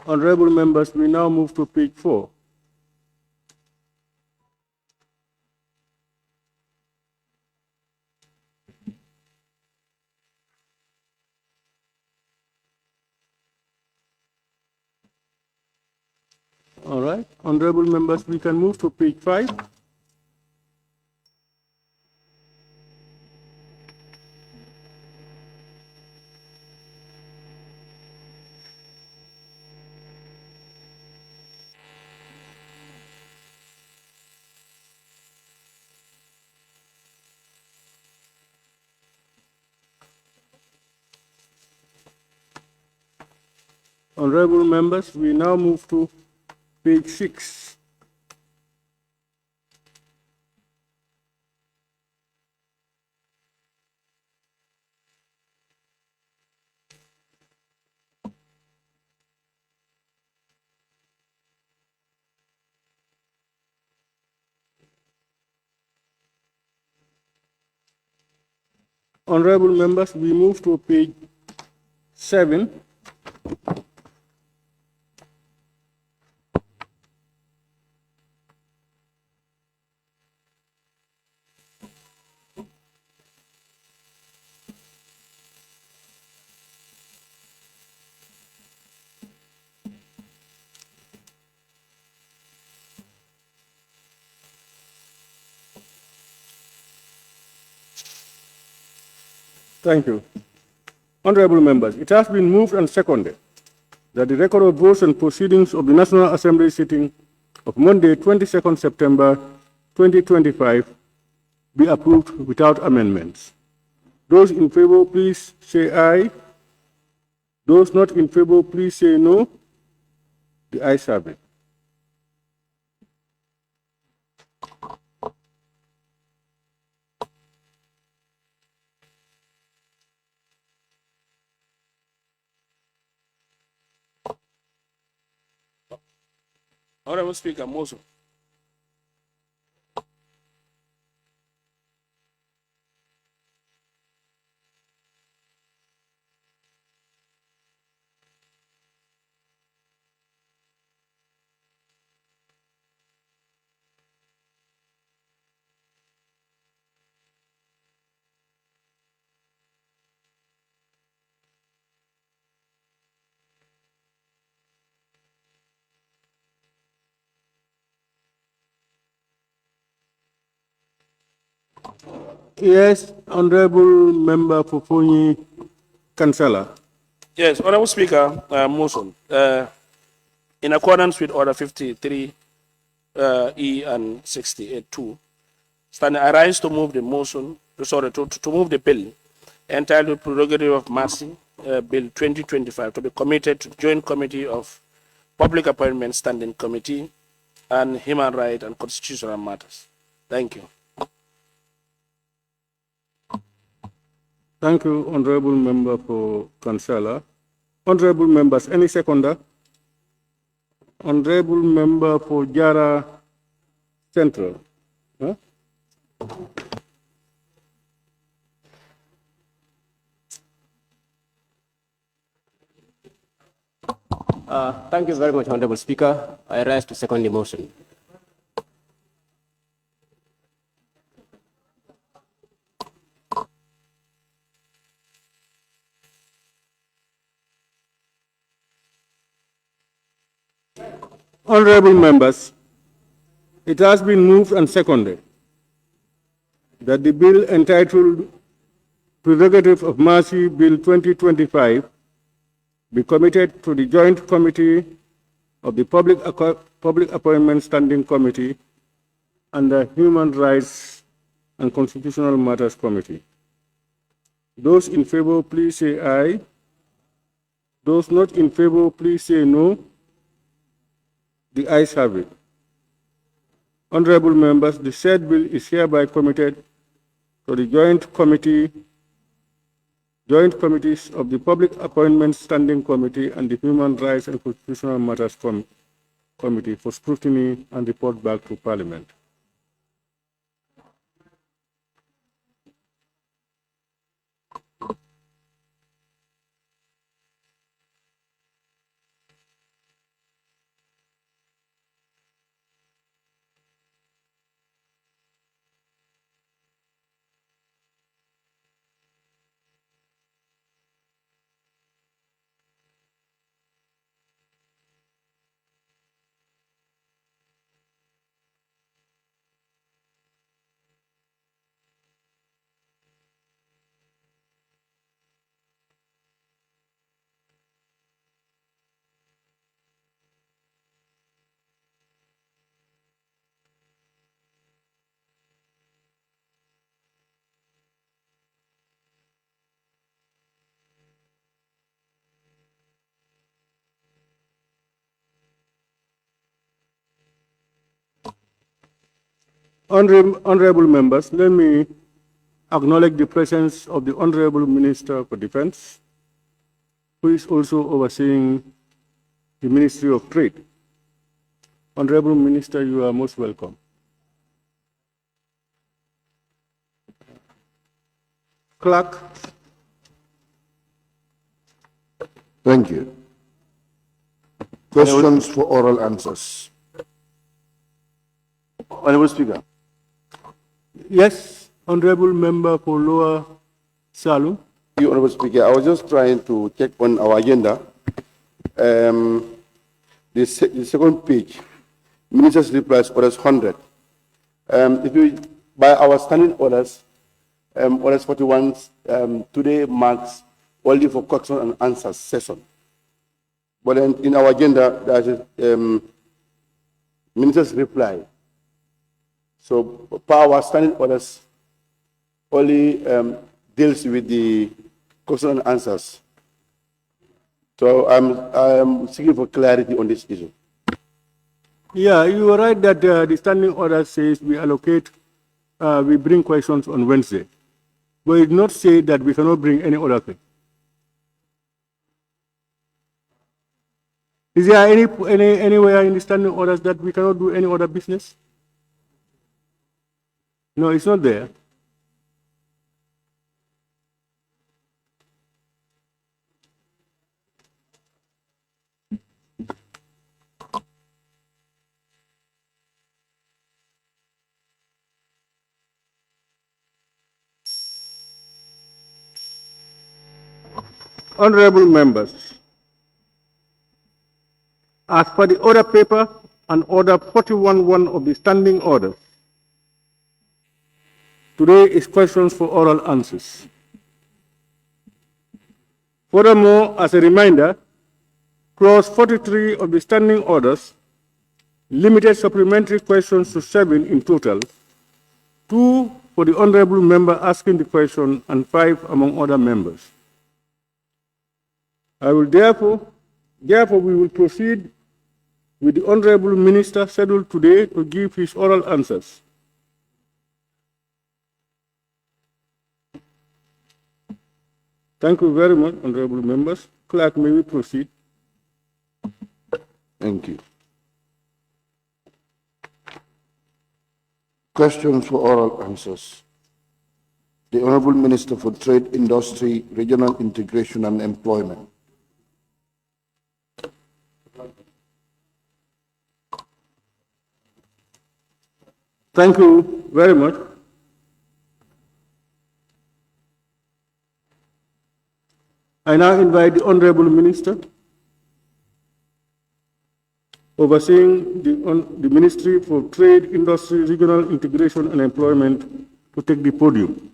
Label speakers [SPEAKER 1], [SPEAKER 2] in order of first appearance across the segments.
[SPEAKER 1] Honorable members, we now move to page 4. All right, honorable members, we can move to page 5. Honorable members, we now move to page 6. Honorable members, we move to page 7. Thank you. Honorable members, it has been moved and seconded that the record of votes and proceedings of the National Assembly sitting of Monday, 22nd September 2025 be approved without amendments. Those in favor, please say aye. Those not in favor, please say no. The ayes have it.
[SPEAKER 2] Honorable Speaker, motion.
[SPEAKER 1] Yes, Honorable Member Poponyi Kansala.
[SPEAKER 2] Yes, Honorable Speaker, motion. In accordance with Order 53 E and 68-2, standing I rise to move the motion, to move the bill entitled Prerogative of Mercy, Bill 2025, to be committed to Joint Committee of Public Appointments Standing Committee and Human Rights and Constitutional Matters. Thank you.
[SPEAKER 1] Thank you, Honorable Member for Kansala. Honorable members, any seconder? Honorable Member for Jara Central. Huh?
[SPEAKER 3] Thank you very much, Honorable Speaker. I rise to second the motion.
[SPEAKER 1] Honorable members, it has been moved and seconded that the bill entitled Prerogative of Mercy, Bill 2025, be committed to the Joint Committee of the Public Appointments Standing Committee and the Human Rights and Constitutional Matters Committee. Those in favor, please say aye. Those not in favor, please say no. The ayes have it. Honorable members, the said bill is hereby committed to the Joint Committees of the Public Appointments Standing Committee and the Human Rights and Constitutional Matters Committee for scrutiny and report back to Parliament. Honorable members, let me acknowledge the presence of the Honorable Minister for Defense, who is also overseeing the Ministry of Trade. Honorable Minister, you are most welcome. Clerk.
[SPEAKER 4] Thank you. Questions for oral answers. Honorable Speaker.
[SPEAKER 1] Yes, Honorable Member for Lower Salum.
[SPEAKER 4] Thank you, Honorable Speaker. I was just trying to check on our agenda. The second page, Minister's replies, orders 100. If we, by our standing orders, orders 41, today marks only for question and answer session. But in our agenda, there's a Minister's reply. So, per our standing orders, only deals with the question and answers. So I'm seeking for clarity on this issue.
[SPEAKER 1] Yeah, you are right that the standing order says we allocate, we bring questions on Wednesday. But it did not say that we cannot bring any other thing. Is there anywhere in the standing orders that we cannot do any other business? No, it's not there. Honorable members, as per the order paper and order 41.1 of the standing order, today is questions for oral answers. Furthermore, as a reminder, clause 43 of the standing orders limited supplementary questions to 7 in total, 2 for the honorable member asking the question and 5 among other members. I will therefore we will proceed with the honorable minister scheduled today to give his oral answers. Thank you very much, honorable members. Clerk, may we proceed?
[SPEAKER 4] Thank you. Questions for oral answers. The Honorable Minister for Trade, Industry, Regional Integration and Employment.
[SPEAKER 1] Thank you very much. I now invite the Honorable Minister overseeing the Ministry for Trade, Industry, Regional Integration and Employment to take the podium.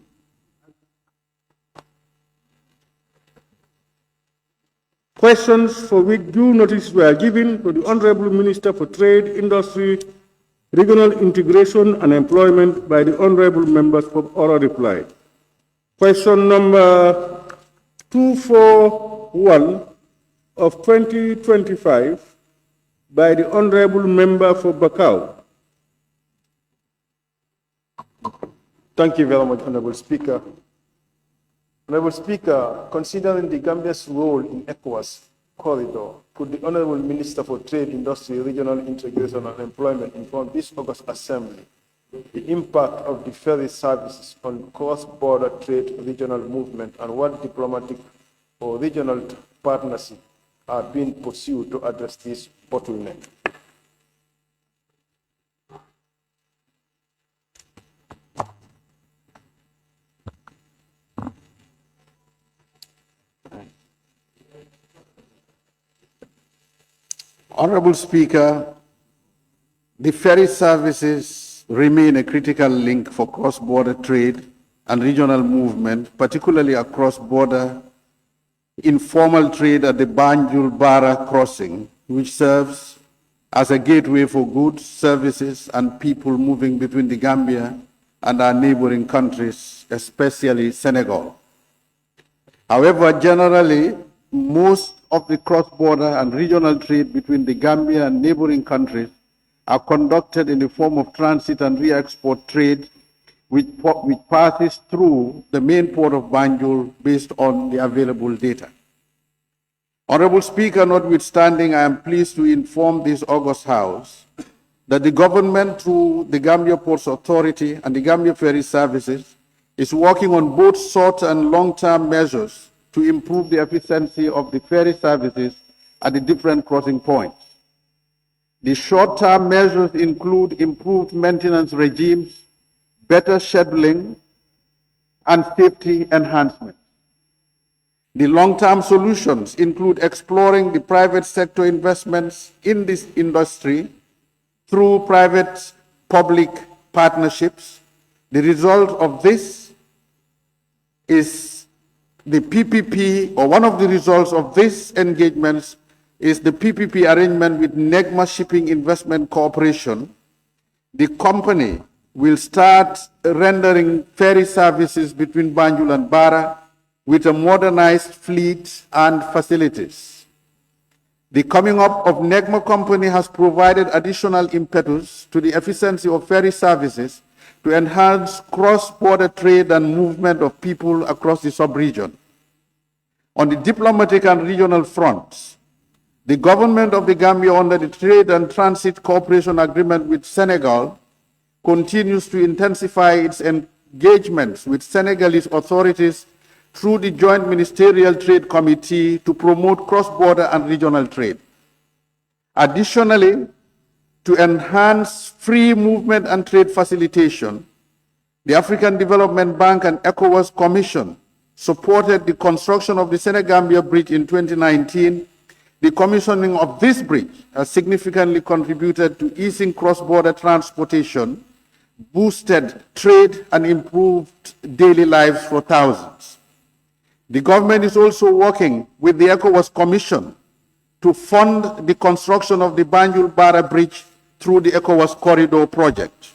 [SPEAKER 1] Questions for which due notice were given to the Honorable Minister for Trade, Industry, Regional Integration and Employment by the Honorable Members for oral reply. Question number 241 of 2025 by the Honorable Member for Bakau.
[SPEAKER 5] Thank you very much, Honorable Speaker. Honorable Speaker, considering the Gambia's role in ECOWAS corridor, could the Honorable Minister for Trade, Industry, Regional Integration and Employment inform this August Assembly the impact of the ferry services on cross-border trade, regional movement, and what diplomatic or regional partnerships are being pursued to address this bottleneck?
[SPEAKER 4] Honorable Speaker, the ferry services remain a critical link for cross-border trade and regional movement, particularly across border informal trade at the Banjul Bara crossing, which serves as a gateway for goods, services, and people moving between the Gambia and our neighboring countries, especially Senegal. However, generally, most of the cross-border and regional trade between the Gambia and neighboring countries
[SPEAKER 6] are conducted in the form of transit and re-export trade, which passes through the main port of Banjul based on the available data. Honorable Speaker, notwithstanding, I am pleased to inform this August House that the government, through the Gambia Ports Authority and the Gambia Ferry Services, is working on both short and long-term measures to improve the efficiency of the ferry services at the different crossing points. The short-term measures include improved maintenance regimes, better scheduling, and safety enhancement. The long-term solutions include exploring the private sector investments in this industry through private-public partnerships. The result of this is the PPP, or one of the results of these engagements is the PPP arrangement with Negma Shipping Investment Corporation. The company will start rendering ferry services between Banjul and Bara with a modernized fleet and facilities. The coming up of Negma Company has provided additional impetus to the efficiency of ferry services to enhance cross-border trade and movement of people across the sub-region. On the diplomatic and regional fronts, the government of the Gambia, under the Trade and Transit Cooperation Agreement with Senegal, continues to intensify its engagements with Senegalese authorities through the Joint Ministerial Trade Committee to promote cross-border and regional trade. Additionally, to enhance free movement and trade facilitation, the African Development Bank and ECOWAS Commission supported the construction of the Senegambia Bridge in 2019. The commissioning of this bridge has significantly contributed to easing cross-border transportation, boosted trade, and improved daily lives for thousands. The government is also working with the ECOWAS Commission to fund the construction of the Banjul-Bara Bridge through the ECOWAS Corridor Project.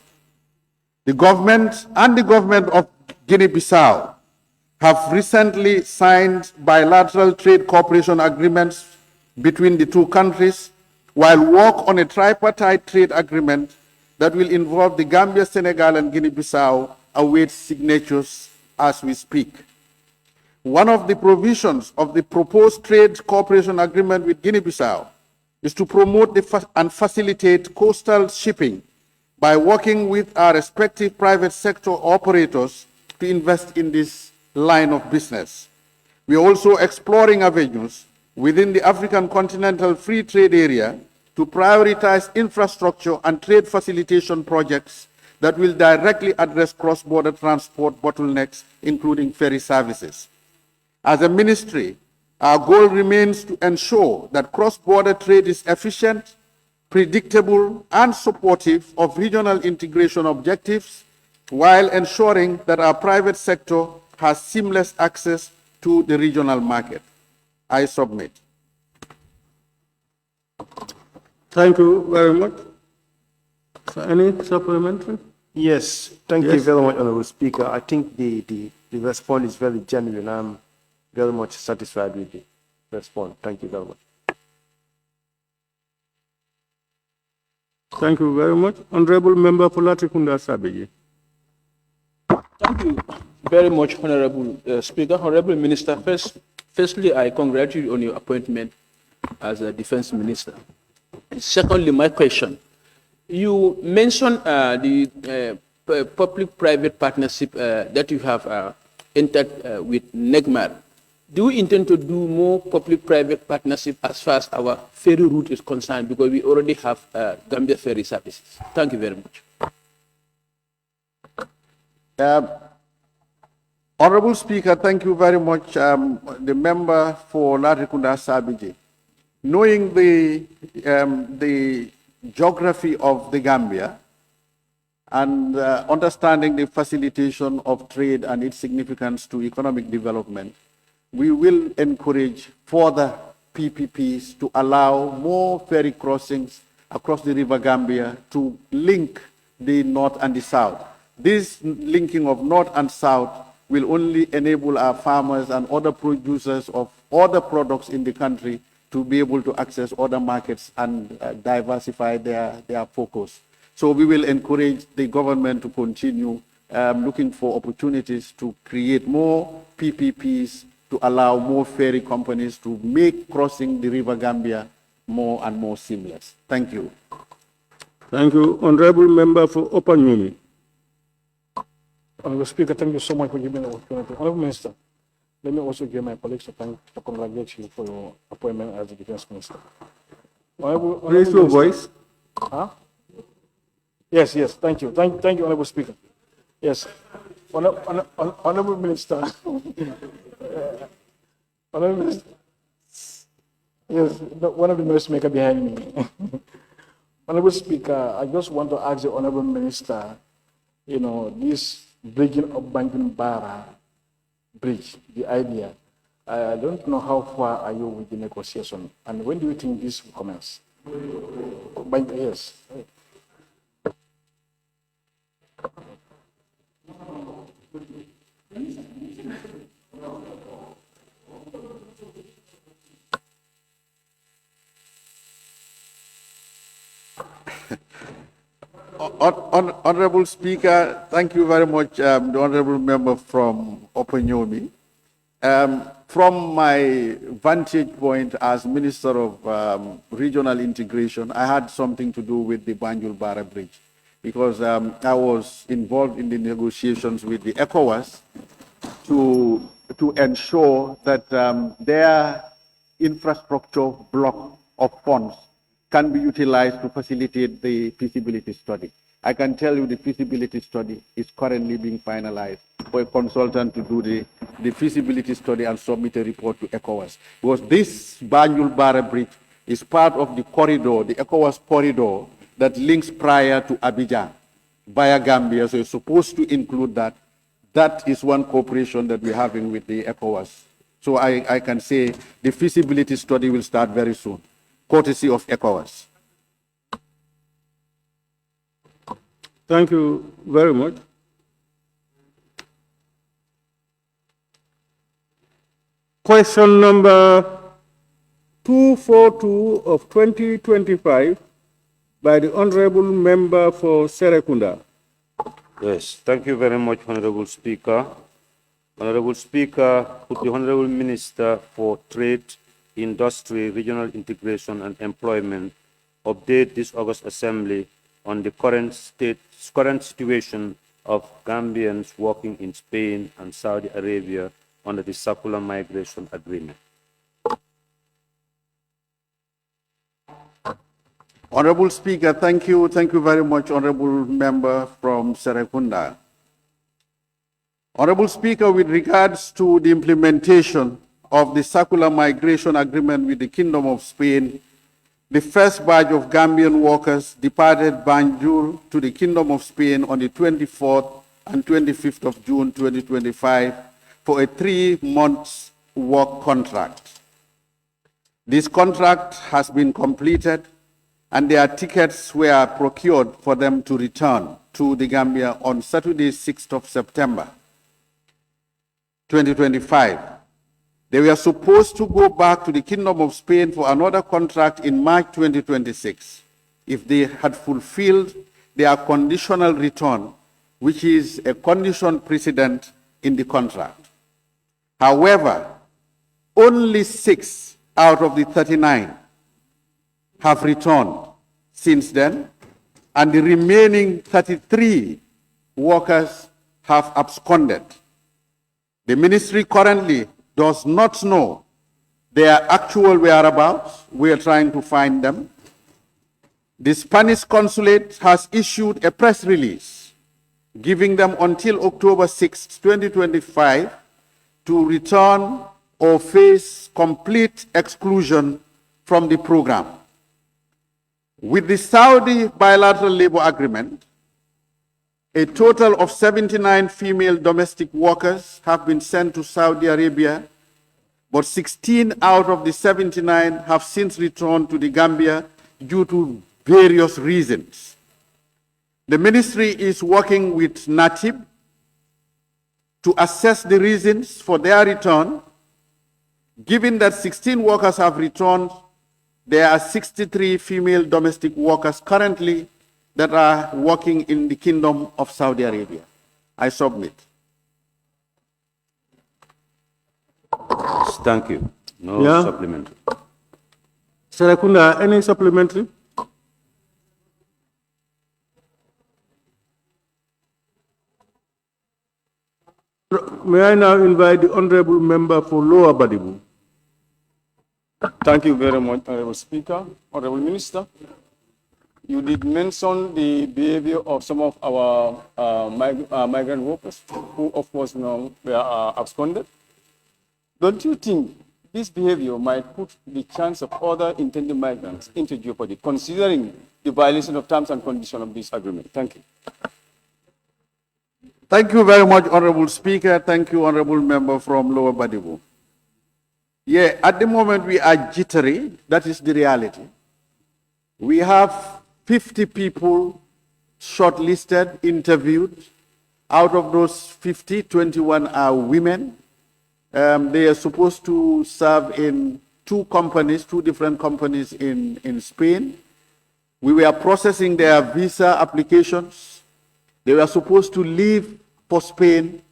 [SPEAKER 6] The government and the government of Guinea-Bissau have recently signed bilateral trade cooperation agreements between the two countries, while work on a tripartite trade agreement that will involve the Gambia, Senegal, and Guinea-Bissau awaits signatures as we speak. One of the provisions of the proposed trade cooperation agreement with Guinea-Bissau is to promote and facilitate coastal shipping by working with our respective private sector operators to invest in this line of business. We are also exploring avenues within the African Continental Free Trade Area to prioritize infrastructure and trade facilitation projects that will directly address cross-border transport bottlenecks, including ferry services. As a ministry, our goal remains to ensure that cross-border trade is efficient, predictable, and supportive of regional integration objectives, while ensuring that our private sector has seamless access to the regional market. I submit.
[SPEAKER 1] Thank you very much. Any supplementary?
[SPEAKER 5] Yes, thank you
[SPEAKER 1] Yes.
[SPEAKER 5] very much, Honorable Speaker. I think the response is very genuine. I'm very much satisfied with the response. Thank you very much.
[SPEAKER 1] Thank you very much. Honorable Member for Latrikunda Sabiji.
[SPEAKER 7] Thank you very much, Honorable Speaker. Honorable Minister, firstly, I congratulate you on your appointment as a Defense Minister. Secondly, my question. You mentioned the public-private partnership that you have entered with NEGMAR. Do you intend to do more public-private partnership as far as our ferry route is concerned? Because we already have Gambia Ferry Services. Thank you very much.
[SPEAKER 6] Honorable Speaker, thank you very much, the member for Latrikunda Sabiji. Knowing the geography of the Gambia and understanding the facilitation of trade and its significance to economic development, we will encourage further PPPs to allow more ferry crossings across the River Gambia to link the north and the south. This linking of north and south will only enable our farmers and other producers of other products in the country to be able to access other markets and diversify their focus. So we will encourage the government to continue looking for opportunities to create more PPPs to allow more ferry companies to make crossing the River Gambia more and more seamless. Thank you.
[SPEAKER 1] Thank you. Honorable Member for Upper Numi.
[SPEAKER 8] Honorable Speaker, thank you so much for giving me the opportunity. Honorable Minister, let me also give my colleagues to congratulate you for your appointment as the Defense Minister.
[SPEAKER 1] Raise your voice.
[SPEAKER 8] Huh? Yes, thank you. Thank you, Honorable Speaker. Yes. Honorable Minister. Honorable Minister. Yes, one of the noisemaker behind me. Honorable Speaker, I just want to ask the Honorable Minister, this bridging of Banjul Bara bridge, the idea. I don't know how far are you with the negotiation, and when do you think this will commence? Yes.
[SPEAKER 6] Honorable Speaker, thank you very much, the Honorable Member from Opanyomi. From my vantage point as Minister of Regional Integration, I had something to do with the Banjul Bara Bridge because I was involved in the negotiations with the ECOWAS to ensure that their infrastructure block of funds can be utilized to facilitate the feasibility study. I can tell you the feasibility study is currently being finalized for a consultant to do the feasibility study and submit a report to ECOWAS. Because this Banjul Bara Bridge is part of the corridor, the ECOWAS corridor that links Praia to Abidjan via Gambia, so it's supposed to include that. That is one cooperation that we're having with the ECOWAS. So I can say the feasibility study will start very soon, courtesy of ECOWAS.
[SPEAKER 1] Thank you very much. Question number 242 of 2025 by the Honorable Member for Serekunda.
[SPEAKER 9] Yes, thank you very much, Honorable Speaker. Honorable Speaker, could the Honorable Minister for Trade, Industry, Regional Integration and Employment update this August Assembly on the current situation of Gambians working in Spain and Saudi Arabia under the Circular Migration Agreement?
[SPEAKER 6] Honorable Speaker, thank you. Thank you very much, Honorable Member from Serekunda. Honorable Speaker, with regards to the implementation of the Circular Migration Agreement with the Kingdom of Spain, the first batch of Gambian workers departed Banjul to the Kingdom of Spain on the 24th and 25th of June 2025 for a 3-month work contract. This contract has been completed and their tickets were procured for them to return to the Gambia on Saturday, 6th of September 2025. They were supposed to go back to the Kingdom of Spain for another contract in March 2026 if they had fulfilled their conditional return, which is a condition precedent in the contract. However, only 6 out of the 39 have returned since then, and the remaining 33 workers have absconded. The ministry currently does not know their actual whereabouts. We are trying to find them. The Spanish consulate has issued a press release giving them until October 6, 2025 to return or face complete exclusion from the program. With the Saudi bilateral labor agreement, a total of 79 female domestic workers have been sent to Saudi Arabia, but 16 out of the 79 have since returned to the Gambia due to various reasons. The ministry is working with NATIB to assess the reasons for their return. Given that 16 workers have returned, there are 63 female domestic workers currently that are working in the Kingdom of Saudi Arabia. I submit.
[SPEAKER 9] Thank you. No
[SPEAKER 1] Yeah.
[SPEAKER 9] supplementary.
[SPEAKER 1] Serakunda, any supplementary? May I now invite the honorable member for Lower Badibu?
[SPEAKER 5] Thank you very much, Honorable Speaker. Honorable Minister, you did mention the behavior of some of our migrant workers who, of course, were absconded. Don't you think this behavior might put the chance of other intended migrants into jeopardy, considering the violation of terms and conditions of this agreement? Thank you.
[SPEAKER 6] Thank you very much, Honorable Speaker. Thank you, Honorable Member from Lower Badibu. Yeah, at the moment we are jittery. That is the reality. We have 50 people shortlisted, interviewed. Out of those 50, 21 are women. They are supposed to serve in two different companies in Spain. We were processing their visa applications. They were supposed to leave for Spain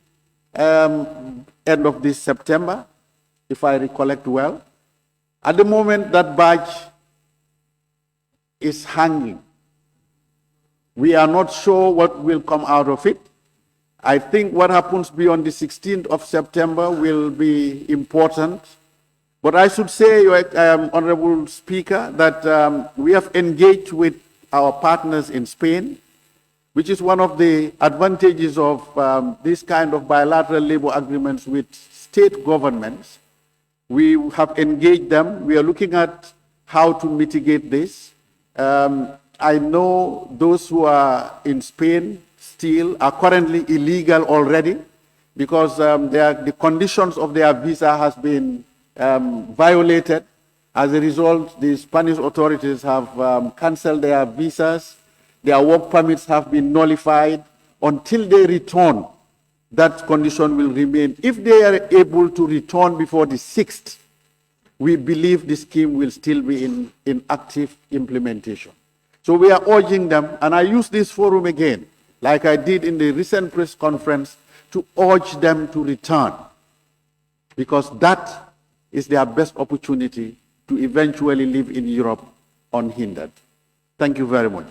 [SPEAKER 6] end of this September, if I recollect well. At the moment, that badge is hanging. We are not sure what will come out of it. I think what happens beyond the 16th of September will be important. But I should say, Honorable Speaker, that we have engaged with our partners in Spain, which is one of the advantages of this kind of bilateral labor agreements with state governments. We have engaged them. We are looking at how to mitigate this. I know those who are in Spain still are currently illegal already because the conditions of their visa has been violated. As a result, the Spanish authorities have canceled their visas. Their work permits have been nullified. Until they return, that condition will remain. If they are able to return before the 6th, we believe the scheme will still be in active implementation. So we are urging them, and I use this forum again, like I did in the recent press conference, to urge them to return, because that is their best opportunity to eventually live in Europe unhindered. Thank you very much.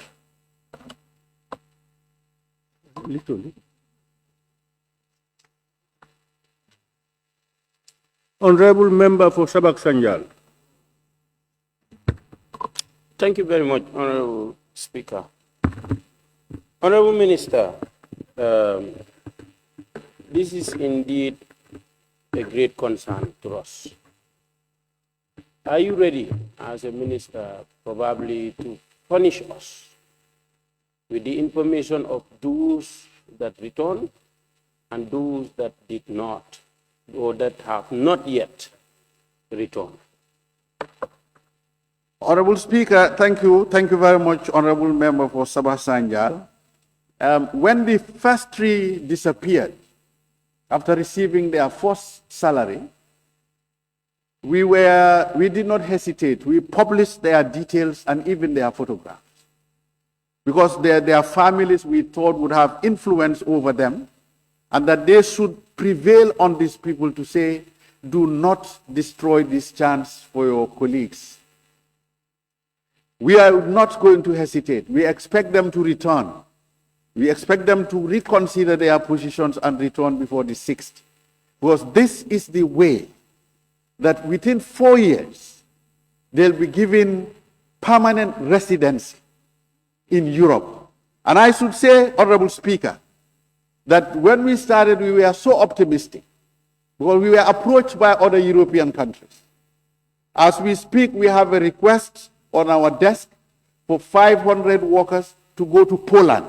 [SPEAKER 1] Honorable member for Sabak Sanjal.
[SPEAKER 9] Thank you very much, Honorable Speaker. Honorable Minister, this is indeed a great concern to us. Are you ready, as a minister, probably to punish us with the information of those that returned and those that did not, or that have not yet returned?
[SPEAKER 6] Honorable Speaker, thank you. Thank you very much, Honorable Member for Sabah Sanjal. When the first three disappeared, after receiving their first salary, we did not hesitate. We published their details and even their photographs, because their families, we thought, would have influence over them, and that they should prevail on these people to say, do not destroy this chance for your colleagues. We are not going to hesitate. We expect them to return. We expect them to reconsider their positions and return before the 6th. Because this is the way that within 4 years, they'll be given permanent residency in Europe. And I should say, Honorable Speaker, that when we started, we were so optimistic because we were approached by other European countries. As we speak, we have a request on our desk for 500 workers to go to Poland.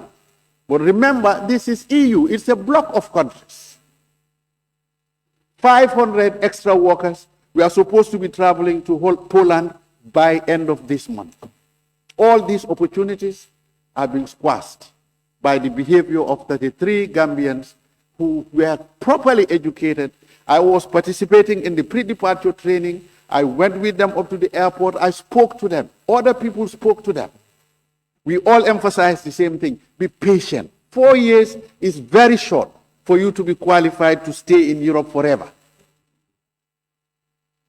[SPEAKER 6] But remember, this is EU. It's a block of countries. 500 extra workers. We are supposed to be traveling to Poland by end of this month. All these opportunities are being squashed by the behavior of 33 Gambians who were properly educated I was participating in the pre-departure training. I went with them up to the airport. I spoke to them. Other people spoke to them. We all emphasize the same thing. Be patient. 4 years is very short for you to be qualified to stay in Europe forever.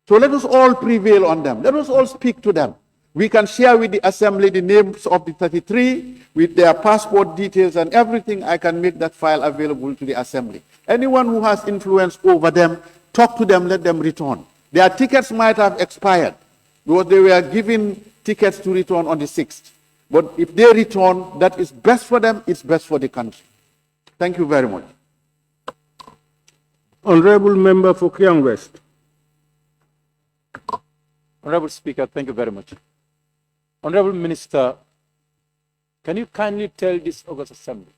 [SPEAKER 6] So let us all prevail on them. Let us all speak to them. We can share with the assembly the names of the 33 with their passport details and everything. I can make that file available to the assembly. Anyone who has influence over them, talk to them, let them return. Their tickets might have expired because they were given tickets to return on the 6th. But if they return, that is best for them, it's best for the country. Thank you very much.
[SPEAKER 1] Honorable Member for Kiang West.
[SPEAKER 10] Honorable Speaker, thank you very much. Honorable Minister, can you kindly tell this August Assembly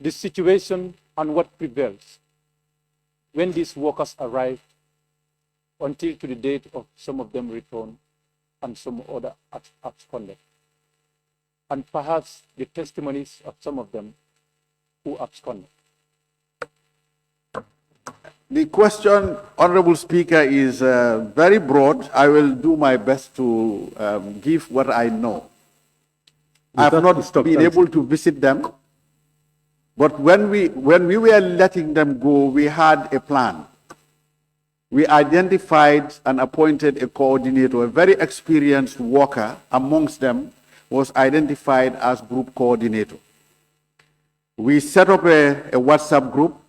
[SPEAKER 10] the situation and what prevails when these workers arrive until to the date of some of them return and some other absconded, and perhaps the testimonies of some of them who absconded?
[SPEAKER 6] The question, Honorable Speaker, is very broad. I will do my best to give what I know. I have not been able to visit them, but when we were letting them go, we had a plan. We identified and appointed a coordinator, a very experienced worker amongst them was identified as group coordinator. We set up a WhatsApp group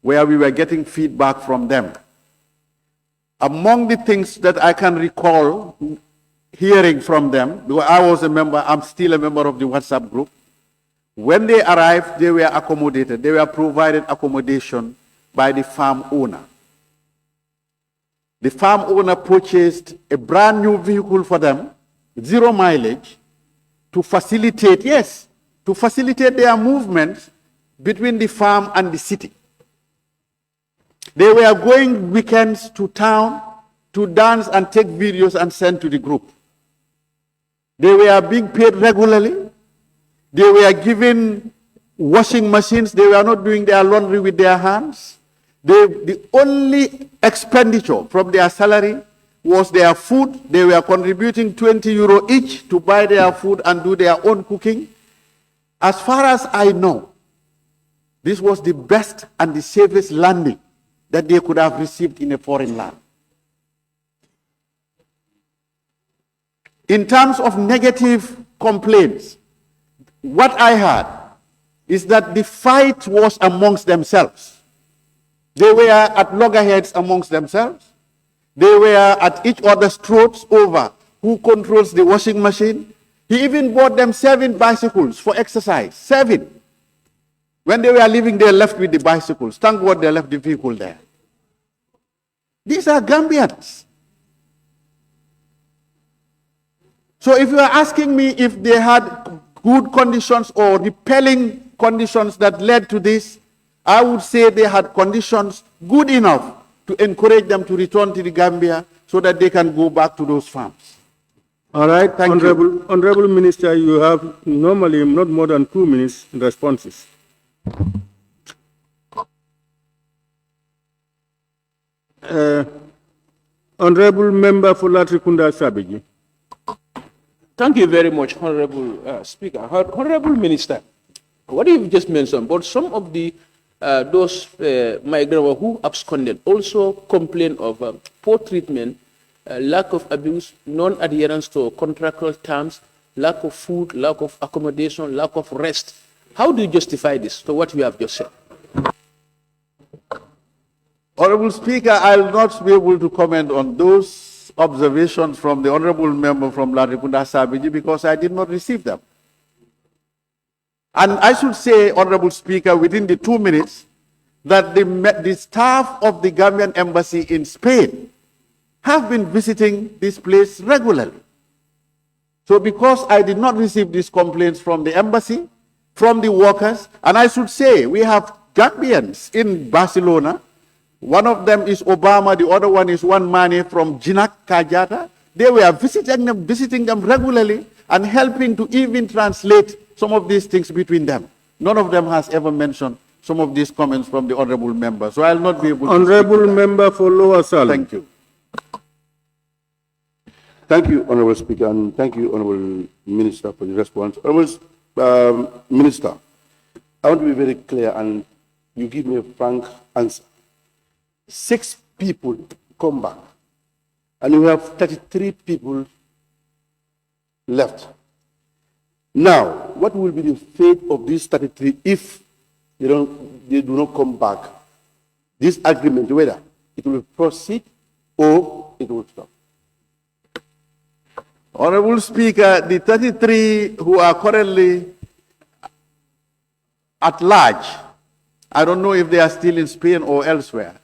[SPEAKER 6] where we were getting feedback from them. Among the things that I can recall hearing from them, because I was a member, I'm still a member of the WhatsApp group, when they arrived, they were accommodated. They were provided accommodation by the farm owner. The farm owner purchased a brand new vehicle for them, 0 mileage, to facilitate, to facilitate their movement between the farm and the city. They were going weekends to town to dance and take videos and send to the group. They were being paid regularly. They were given washing machines. They were not doing their laundry with their hands. The only expenditure from their salary was their food. They were contributing 20 euro each to buy their food and do their own cooking. As far as I know, this was the best and the safest landing that they could have received in a foreign land. In terms of negative complaints, what I heard is that the fight was amongst themselves. They were at loggerheads amongst themselves. They were at each other's throats over who controls the washing machine. He even bought them 7 bicycles for exercise, 7. When they were leaving, they left with the bicycles. Thank God they left the vehicle there. These are Gambians. So if you are asking me if they had good conditions or repelling conditions that led to this, I would say they had conditions good enough to encourage them to return to the Gambia so that they can go back to those farms.
[SPEAKER 1] All right,
[SPEAKER 6] Thank you.
[SPEAKER 1] Honorable Minister, you have normally not more than 2 minutes in responses. Honorable Member for Latrikunda Sabiji.
[SPEAKER 7] Thank you very much, Honorable Speaker. Honorable Minister, what you've just mentioned, but some of the those migrants who absconded also complain of poor treatment, lack of abuse, non-adherence to contractual terms, lack of food, lack of accommodation, lack of rest. How do you justify this to what you have just said?
[SPEAKER 6] Honorable Speaker, I'll not be able to comment on those observations from the Honorable Member from Latrikunda Sabiji because I did not receive them. And I should say, Honorable Speaker, within the 2 minutes, that the staff of the Gambian Embassy in Spain have been visiting this place regularly. So because I did not receive these complaints from the embassy, from the workers, and I should say we have Gambians in Barcelona. One of them is Obama, the other one is one man from Jinak Kajata. They were visiting them regularly and helping to even translate some of these things between them. None of them has ever mentioned some of these comments from the honorable member. So I'll not be able to
[SPEAKER 1] Honorable
[SPEAKER 6] speak to that.
[SPEAKER 1] member for Lower Salem.
[SPEAKER 6] Thank you.
[SPEAKER 4] Thank you, Honorable Speaker, and thank you, Honorable Minister, for the response. Honorable Minister, I want to be very clear, and you give me a frank answer. 6 people come back, and we have 33 people left. Now, what will be the fate of these 33 if they do not come back? This agreement, whether it will proceed or it will stop.
[SPEAKER 6] Honorable Speaker, the 33 who are currently at large, I don't know if they are still in Spain or elsewhere.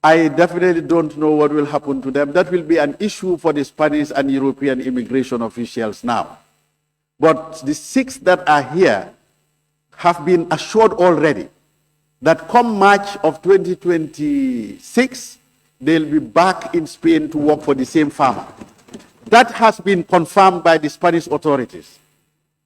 [SPEAKER 6] I definitely don't know what will happen to them. That will be an issue for the Spanish and European immigration officials now. But the 6 that are here have been assured already that come March of 2026, they'll be back in Spain to work for the same farmer. That has been confirmed by the Spanish authorities,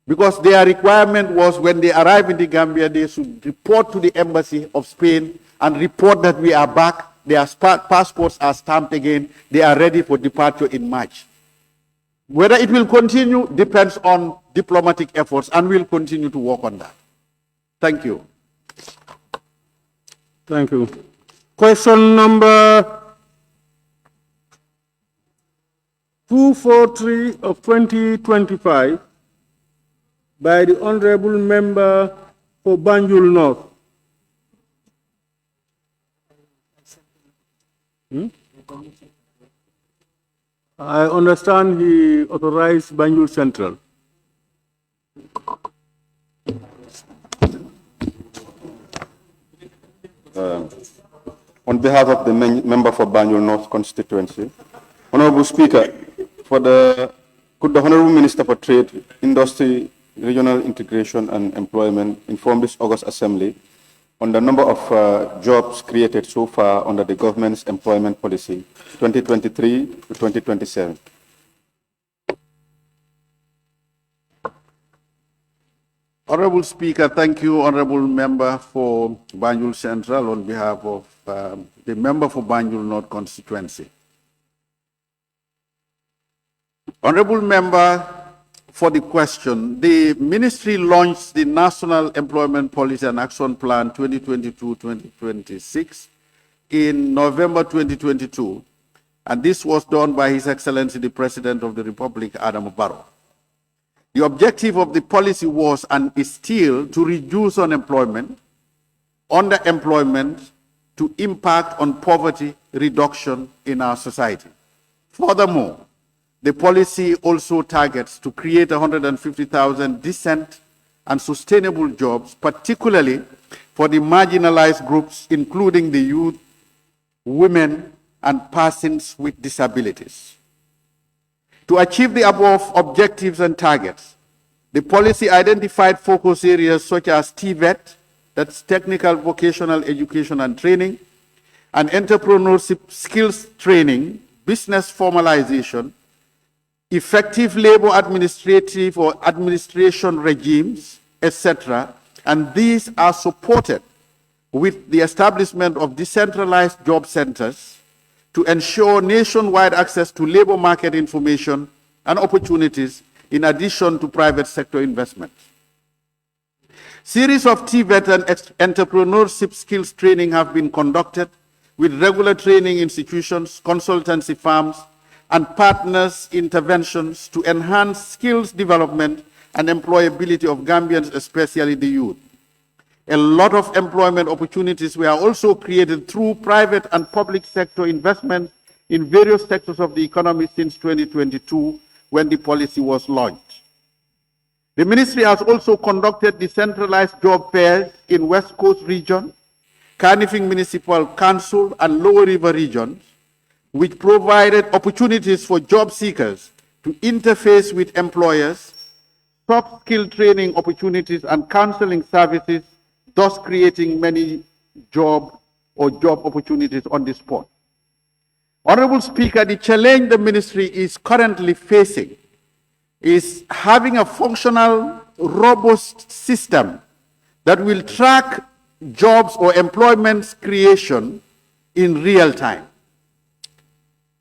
[SPEAKER 6] because their requirement was when they arrive in the Gambia, they should report to the embassy of Spain and report that we are back, their passports are stamped again, they are ready for departure in March. Whether it will continue depends on diplomatic efforts, and we'll continue to work on that. Thank you.
[SPEAKER 1] Thank you. Question number 243 of 2025 by the Honorable Member for Banjul North. I understand he authorized Banjul Central.
[SPEAKER 11] On behalf of the member for Banjul North constituency, Honorable Speaker, could the Honorable Minister for Trade, Industry, Regional Integration and Employment inform this August Assembly on the number of jobs created so far under the government's employment policy 2023 to 2027?
[SPEAKER 6] Honorable Speaker, thank you, Honorable Member for Banjul Central, on behalf of the member for Banjul North constituency. Honorable Member, for the question, the ministry launched the National Employment Policy and Action Plan 2022-2026 in November 2022, and this was done by His Excellency the President of the Republic, Adam Barrow. The objective of the policy was and is still to reduce unemployment, underemployment, to impact on poverty reduction in our society. Furthermore, the policy also targets to create 150,000 decent and sustainable jobs, particularly for the marginalized groups, including the youth, women, and persons with disabilities. To achieve the above objectives and targets, the policy identified focus areas such as TVET, that's Technical Vocational Education and Training, and entrepreneurship skills training, business formalization, effective labor administrative or administration regimes, etc. And these are supported with the establishment of decentralized job centers to ensure nationwide access to labor market information and opportunities, in addition to private sector investment. Series of TVET and entrepreneurship skills training have been conducted with regular training institutions, consultancy firms, and partners' interventions to enhance skills development and employability of Gambians, especially the youth. A lot of employment opportunities were also created through private and public sector investment in various sectors of the economy since 2022, when the policy was launched. The ministry has also conducted decentralized job fairs in West Coast region, Carnifing Municipal Council, and Lower River regions, which provided opportunities for job seekers to interface with employers, soft skill training opportunities, and counseling services, thus creating many job opportunities on the spot. Honorable Speaker, the challenge the ministry is currently facing is having a functional, robust system that will track jobs or employment creation in real time.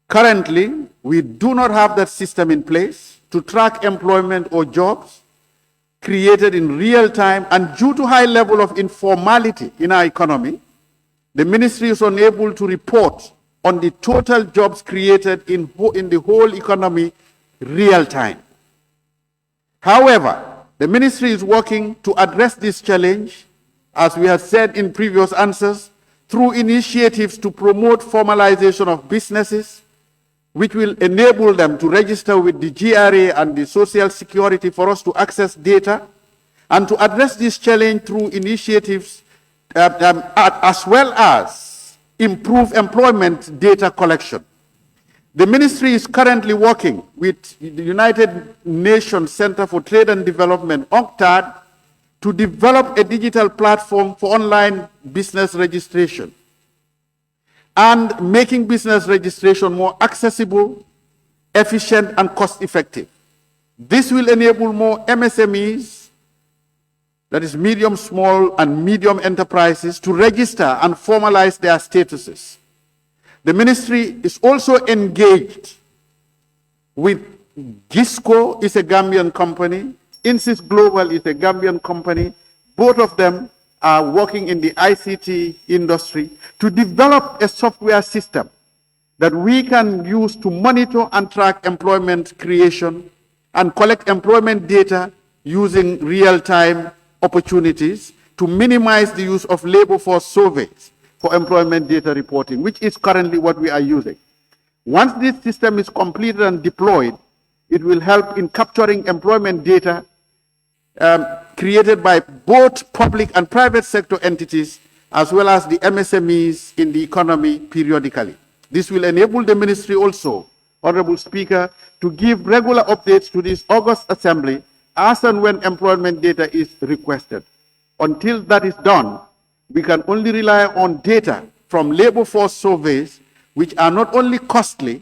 [SPEAKER 6] Currently, we do not have that system in place to track employment or jobs created in real time, and due to high level of informality in our economy, the ministry is unable to report on the total jobs created in the whole economy real time. However, the ministry is working to address this challenge, as we have said in previous answers, through initiatives to promote formalization of businesses, which will enable them to register with the GRA and the Social Security for us to access data, and to address this challenge through initiatives as well as improve employment data collection. The ministry is currently working with the United Nations Center for Trade and Development, UNCTAD, to develop a digital platform for online business registration and making business registration more accessible, efficient, and cost-effective. This will enable more MSMEs, that is medium, small, and medium enterprises, to register and formalize their statuses. The ministry is also engaged with Gisco, is a Gambian company, Insys Global is a Gambian company. Both of them are working in the ICT industry to develop a software system that we can use to monitor and track employment creation and collect employment data using real-time opportunities to minimize the use of labor force surveys for employment data reporting, which is currently what we are using. Once this system is completed and deployed, it will help in capturing employment data created by both public and private sector entities, as well as the MSMEs in the economy periodically. This will enable the ministry also, Honorable Speaker, to give regular updates to this August Assembly as and when employment data is requested. Until that is done, we can only rely on data from labor force surveys, which are not only costly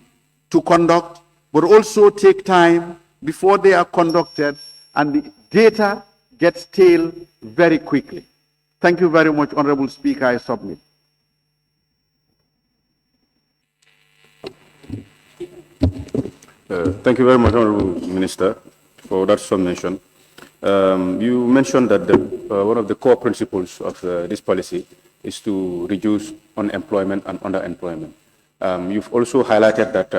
[SPEAKER 6] to conduct, but also take time before they are conducted, and the data gets stale very quickly. Thank you very much, Honorable Speaker. I submit.
[SPEAKER 11] Thank you very much, Honorable Minister, for that submission. You mentioned that one of the core principles of this policy is to reduce unemployment and underemployment. You've also highlighted that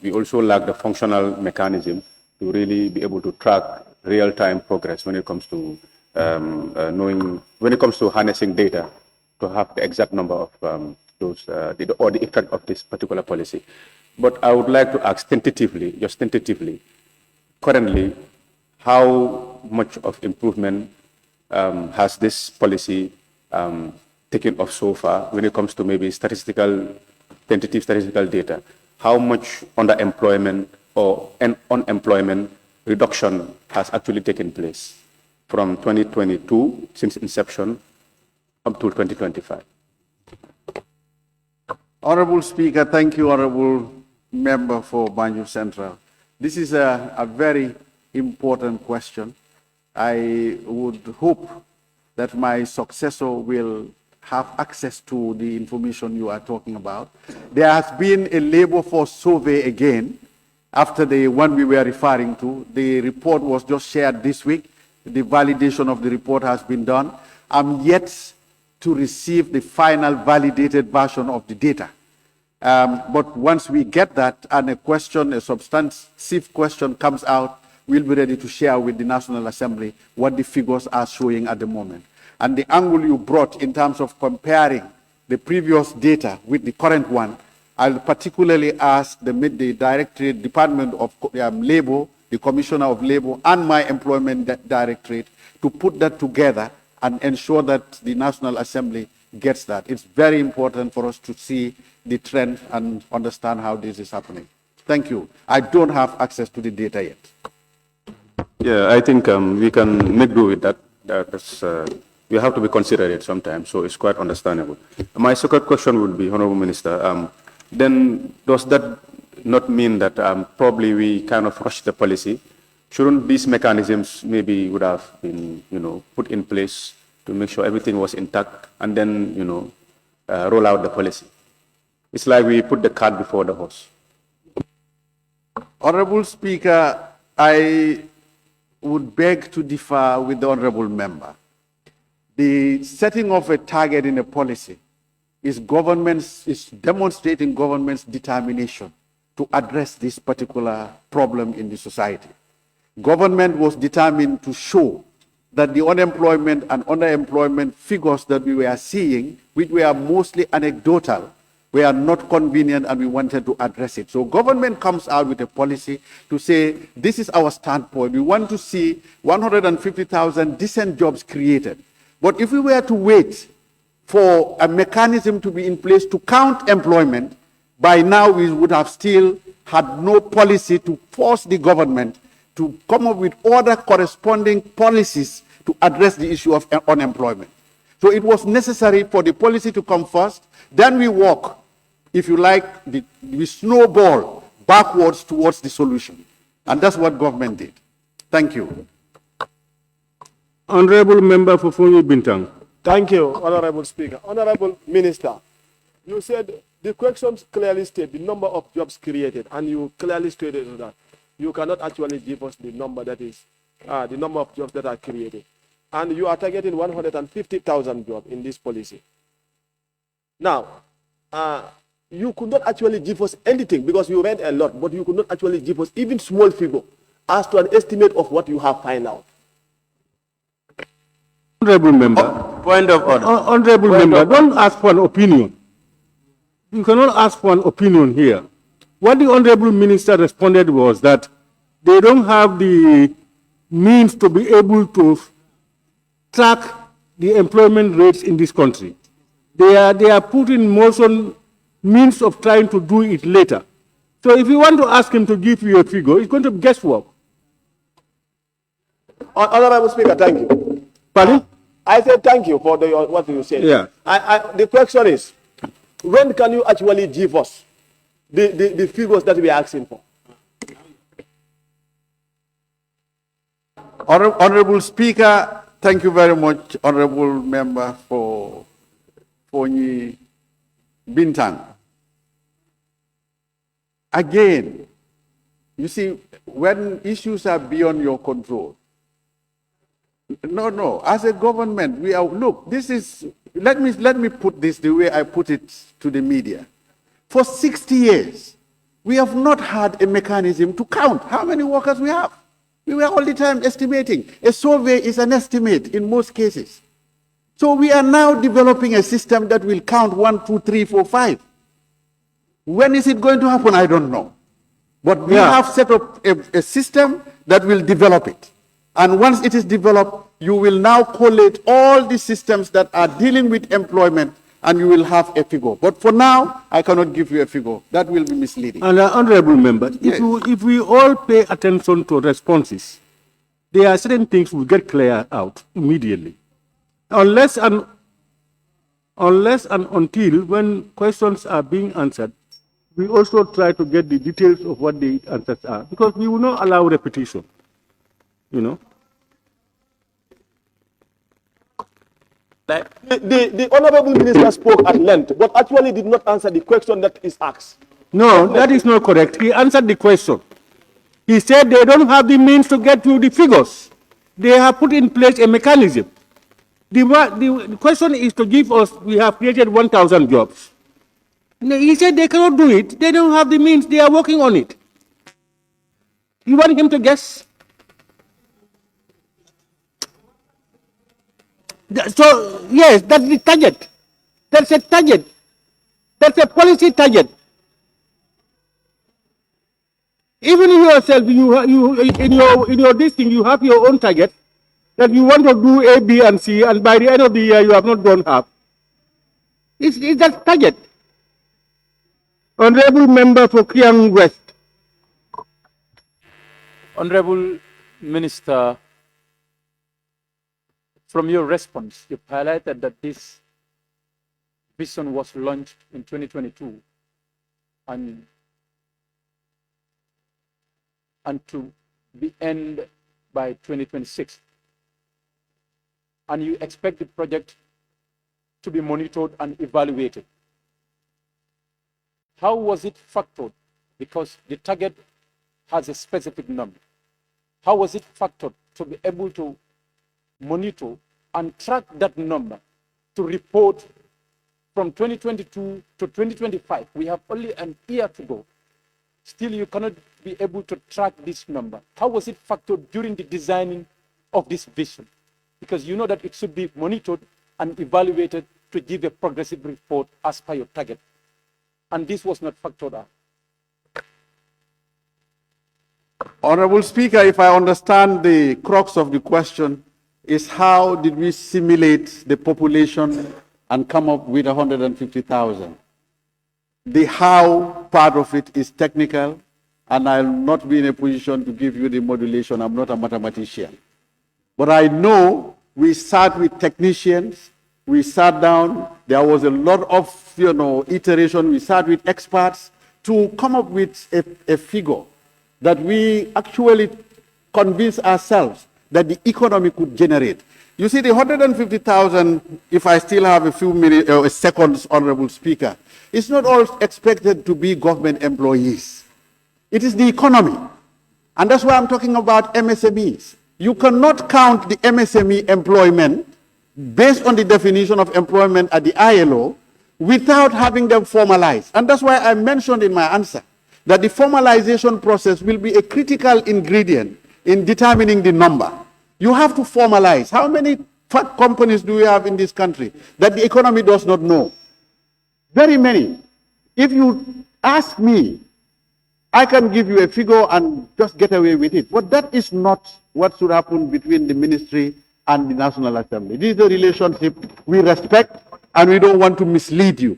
[SPEAKER 11] we also lack the functional mechanism to really be able to track real-time progress when it comes to when it comes to harnessing data to have the exact number of or the effect of this particular policy. But I would like to ask tentatively, just tentatively, currently, how much of improvement has this policy taken off so far when it comes to maybe tentative statistical data? How much underemployment or unemployment reduction has actually taken place from 2022, since inception, up to 2025?
[SPEAKER 6] Honorable Speaker, thank you, Honorable Member for Banjul Central. This is a very important question. I would hope that my successor will have access to the information you are talking about. There has been a labor force survey again after the one we were referring to. The report was just shared this week. The validation of the report has been done. I'm yet to receive the final validated version of the data. But once we get that and a substantive question comes out, we'll be ready to share with the National Assembly what the figures are showing at the moment. And the angle you brought in terms of comparing the previous data with the current one, I'll particularly ask the Directorate, Department of Labor, the Commissioner of Labor, and my Employment Directorate to put that together and ensure that the National Assembly gets that. It's very important for us to see the trend and understand how this is happening. Thank you. I don't have access to the data yet.
[SPEAKER 11] Yeah, I think we can make do with that. We have to be considerate sometimes, so it's quite understandable. My second question would be, Honorable Minister, then does that not mean that probably we kind of rushed the policy? Shouldn't these mechanisms maybe would have been, put in place to make sure everything was intact, and then, roll out the policy. It's like we put the cart before the horse.
[SPEAKER 6] Honorable Speaker, I would beg to differ with the honorable member. The setting of a target in a policy is demonstrating government's determination to address this particular problem in the society. Government was determined to show that the unemployment and underemployment figures that we were seeing, which were mostly anecdotal, were not convenient, and we wanted to address it. So government comes out with a policy to say, this is our standpoint. We want to see 150,000 decent jobs created. But if we were to wait for a mechanism to be in place to count employment, by now we would have still had no policy to force the government to come up with other corresponding policies to address the issue of unemployment. So it was necessary for the policy to come first, then we walk, if you like, we snowball backwards towards the solution. And that's what government did. Thank you.
[SPEAKER 1] Honorable Member for Fonyi Bintang.
[SPEAKER 12] Thank you, Honorable Speaker. Honorable Minister, you said the questions clearly state the number of jobs created, and you clearly stated that you cannot actually give us the number that is, the number of jobs that are created. And you are targeting 150,000 jobs in this policy. Now, you could not actually give us anything because you read a lot, but you could not actually give us even small figure as to an estimate of what you have found out.
[SPEAKER 1] Honorable Member.
[SPEAKER 11] Point of order.
[SPEAKER 1] Honorable Member, don't ask for an opinion. You cannot ask for an opinion here. What the Honorable Minister responded was that they don't have the means to be able to track the employment rates in this country. They are putting in motion means of trying to do it later. So if you want to ask him to give you a figure, it's going to be guesswork.
[SPEAKER 12] Honorable Speaker, thank you.
[SPEAKER 1] Pardon?
[SPEAKER 12] I said thank you for what you said.
[SPEAKER 1] Yeah.
[SPEAKER 12] The question is, when can you actually give us the figures that we are asking for?
[SPEAKER 6] Honorable Speaker, thank you very much, Honorable Member for Fonyi Bintang. Again, you see, when issues are beyond your control, no, as a government, we are, look, this is, let me put this the way I put it to the media. For 60 years, we have not had a mechanism to count how many workers we have. We were all the time estimating. A survey is an estimate in most cases. So we are now developing a system that will count 1, 2, 3, 4, 5. When is it going to happen? I don't know. But we have set up a system that will develop it. And once it is developed, you will now collate all the systems that are dealing with employment, and you will have a figure. But for now, I cannot give you a figure. That will be misleading.
[SPEAKER 1] And Honorable Member,
[SPEAKER 6] yes.
[SPEAKER 1] if we all pay attention to responses, there are certain things will get cleared out immediately. Unless and until when questions are being answered, we also try to get the details of what the answers are, because we will not allow repetition. You know?
[SPEAKER 12] The Honorable Minister spoke at length, but actually did not answer the question that is asked.
[SPEAKER 1] No, that is not correct. He answered the question. He said they don't have the means to get to the figures. They have put in place a mechanism. The question is to give us, we have created 1,000 jobs. He said they cannot do it. They don't have the means. They are working on it. You want him to guess? So, yes, that's the target. That's a target. That's a policy target. Even yourself, in your this thing, you have your own target that you want to do A, B, and C, and by the end of the year, you have not done half. It's that target. Honorable Member for Kiang West.
[SPEAKER 10] Honorable Minister, from your response, you've highlighted that this vision was launched in 2022 and to be end by 2026. and you expect the project to be monitored and evaluated. How was it factored? Because the target has a specific number. How was it factored to be able to monitor and track that number to report from 2022 to 2025? We have only an year to go. Still, you cannot be able to track this number. How was it factored during the designing of this vision? Because you know that it should be monitored and evaluated to give a progressive report as per your target. And this was not factored out.
[SPEAKER 6] Honorable Speaker, if I understand the crux of the question, is how did we simulate the population and come up with 150,000? The how part of it is technical, and I'll not be in a position to give you the modulation. I'm not a mathematician. But I know we sat with technicians, we sat down, there was a lot of iteration, we sat with experts to come up with a figure that we actually convinced ourselves that the economy could generate. You see, the 150,000, if I still have a few minutes, seconds, Honorable Speaker, it's not all expected to be government employees. It is the economy. And that's why I'm talking about MSMEs. You cannot count the MSME employment based on the definition of employment at the ILO without having them formalized. And that's why I mentioned in my answer that the formalization process will be a critical ingredient in determining the number. You have to formalize. How many companies do we have in this country that the economy does not know? Very many. If you ask me, I can give you a figure and just get away with it. But that is not what should happen between the ministry and the National Assembly. This is a relationship we respect, and we don't want to mislead you.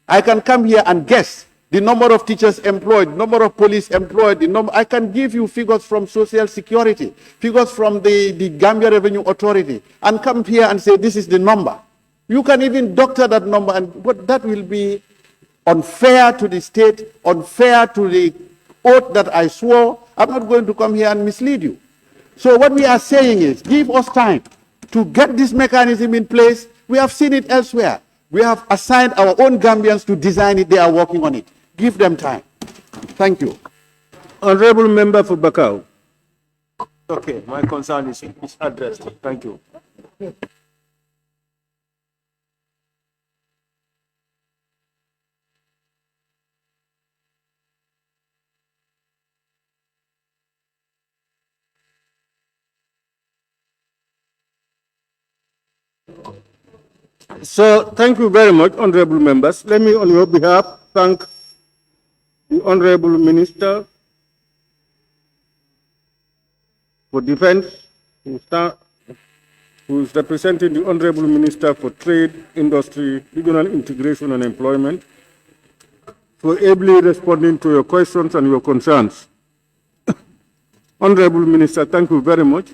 [SPEAKER 6] I can come here and guess the number of teachers employed, number of police employed, I can give you figures from Social Security, figures from the Gambia Revenue Authority, and come here and say this is the number. You can even doctor that number, but that will be unfair to the state, unfair to the oath that I swore. I'm not going to come here and mislead you. So what we are saying is, give us time to get this mechanism in place. We have seen it elsewhere. We have assigned our own Gambians to design it. They are working on it. Give them time. Thank you.
[SPEAKER 1] Honorable Member for Bakau.
[SPEAKER 5] Okay, my concern is addressed. Thank you.
[SPEAKER 1] So, thank you very much, honorable members. Let me, on your behalf, thank the Honorable Minister for Defense, who is representing the Honorable Minister for Trade, Industry, Regional Integration and Employment, for ably responding to your questions and your concerns. Honorable Minister, thank you very much.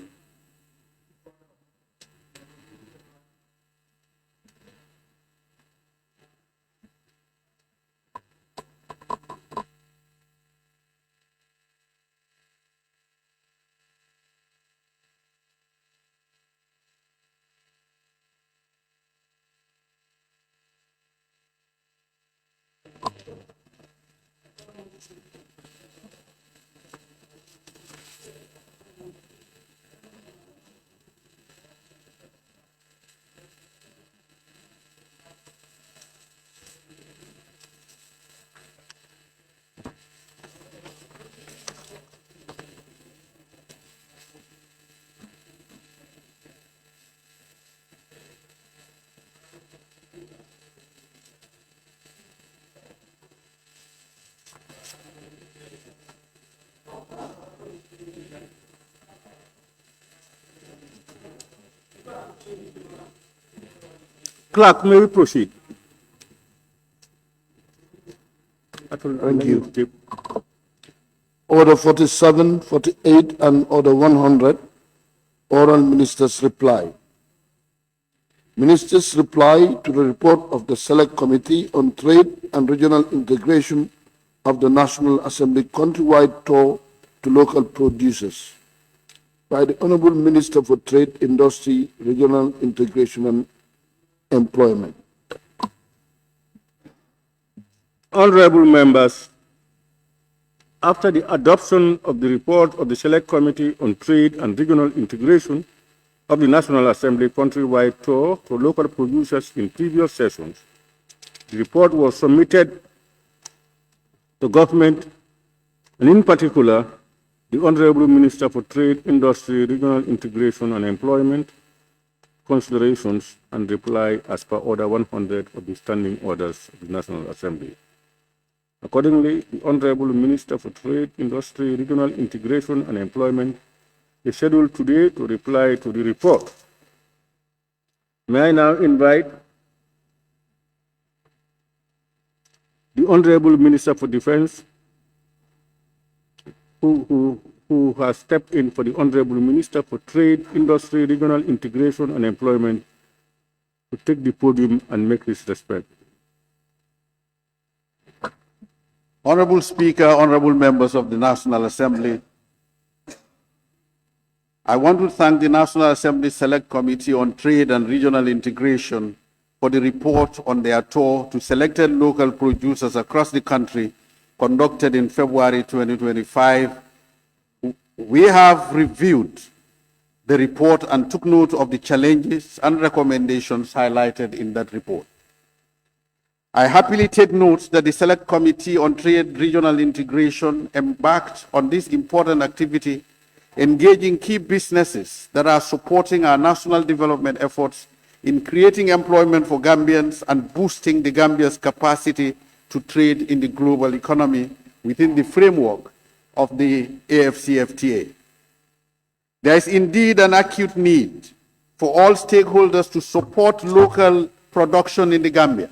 [SPEAKER 1] Clerk, may we proceed?
[SPEAKER 13] Thank you. Order 47, 48, and Order 100, Oral Minister's Reply. Minister's reply to the report of the Select Committee on Trade and Regional Integration of the National Assembly countrywide tour to local producers. by the Honorable Minister for Trade, Industry, Regional Integration and Employment.
[SPEAKER 1] Honorable members, after the adoption of the report of the Select Committee on Trade and Regional Integration of the National Assembly countrywide tour for local producers in previous sessions, the report was submitted to government, and in particular, the Honorable Minister for Trade, Industry, Regional Integration and Employment, considerations and reply as per Order 100 of the Standing Orders of the National Assembly. Accordingly, the Honorable Minister for Trade, Industry, Regional Integration and Employment is scheduled today to reply to the report. May I now invite the Honorable Minister for Defense, who has stepped in for the Honorable Minister for Trade, Industry, Regional Integration and Employment, to take the podium and make his respect.
[SPEAKER 6] Honorable Speaker, honorable members of the National Assembly, I want to thank the National Assembly Select Committee on Trade and Regional Integration for the report on their tour to selected local producers across the country conducted in February 2025. We have reviewed the report and took note of the challenges and recommendations highlighted in that report. I happily take note that the Select Committee on Trade Regional Integration embarked on this important activity, engaging key businesses that are supporting our national development efforts in creating employment for Gambians and boosting the Gambia's capacity to trade in the global economy within the framework of the AFCFTA. There is indeed an acute need for all stakeholders to support local production in the Gambia,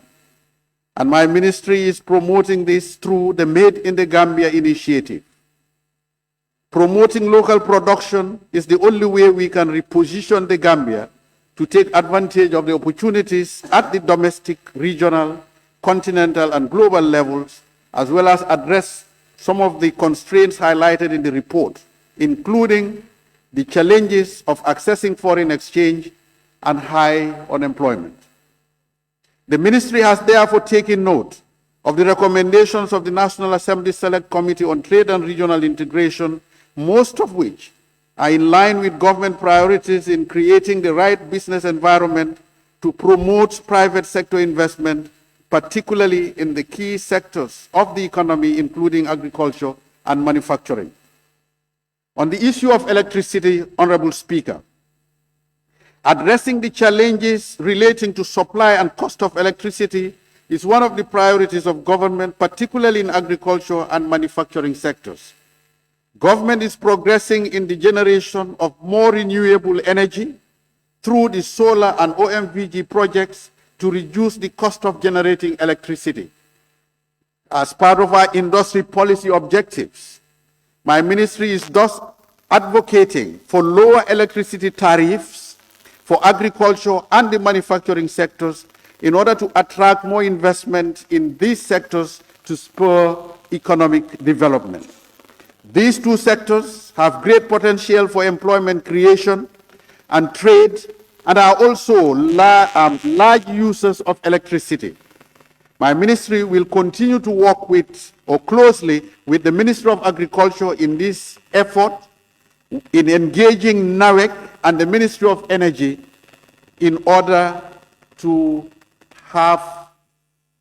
[SPEAKER 6] and my ministry is promoting this through the Made in the Gambia initiative. Promoting local production is the only way we can reposition the Gambia to take advantage of the opportunities at the domestic, regional, continental, and global levels, as well as address some of the constraints highlighted in the report, including the challenges of accessing foreign exchange and high unemployment. The ministry has therefore taken note of the recommendations of the National Assembly Select Committee on Trade and Regional Integration, most of which are in line with government priorities in creating the right business environment to promote private sector investment, particularly in the key sectors of the economy, including agriculture and manufacturing. On the issue of electricity, Honorable Speaker, addressing the challenges relating to supply and cost of electricity is one of the priorities of government, particularly in agriculture and manufacturing sectors. Government is progressing in the generation of more renewable energy through the solar and OMVG projects to reduce the cost of generating electricity. As part of our industry policy objectives, my ministry is thus advocating for lower electricity tariffs for agriculture and the manufacturing sectors in order to attract more investment in these sectors to spur economic development. These two sectors have great potential for employment creation and trade and are also large users of electricity. My ministry will continue to work closely with the Ministry of Agriculture in this effort in engaging NAWEC and the Ministry of Energy in order to have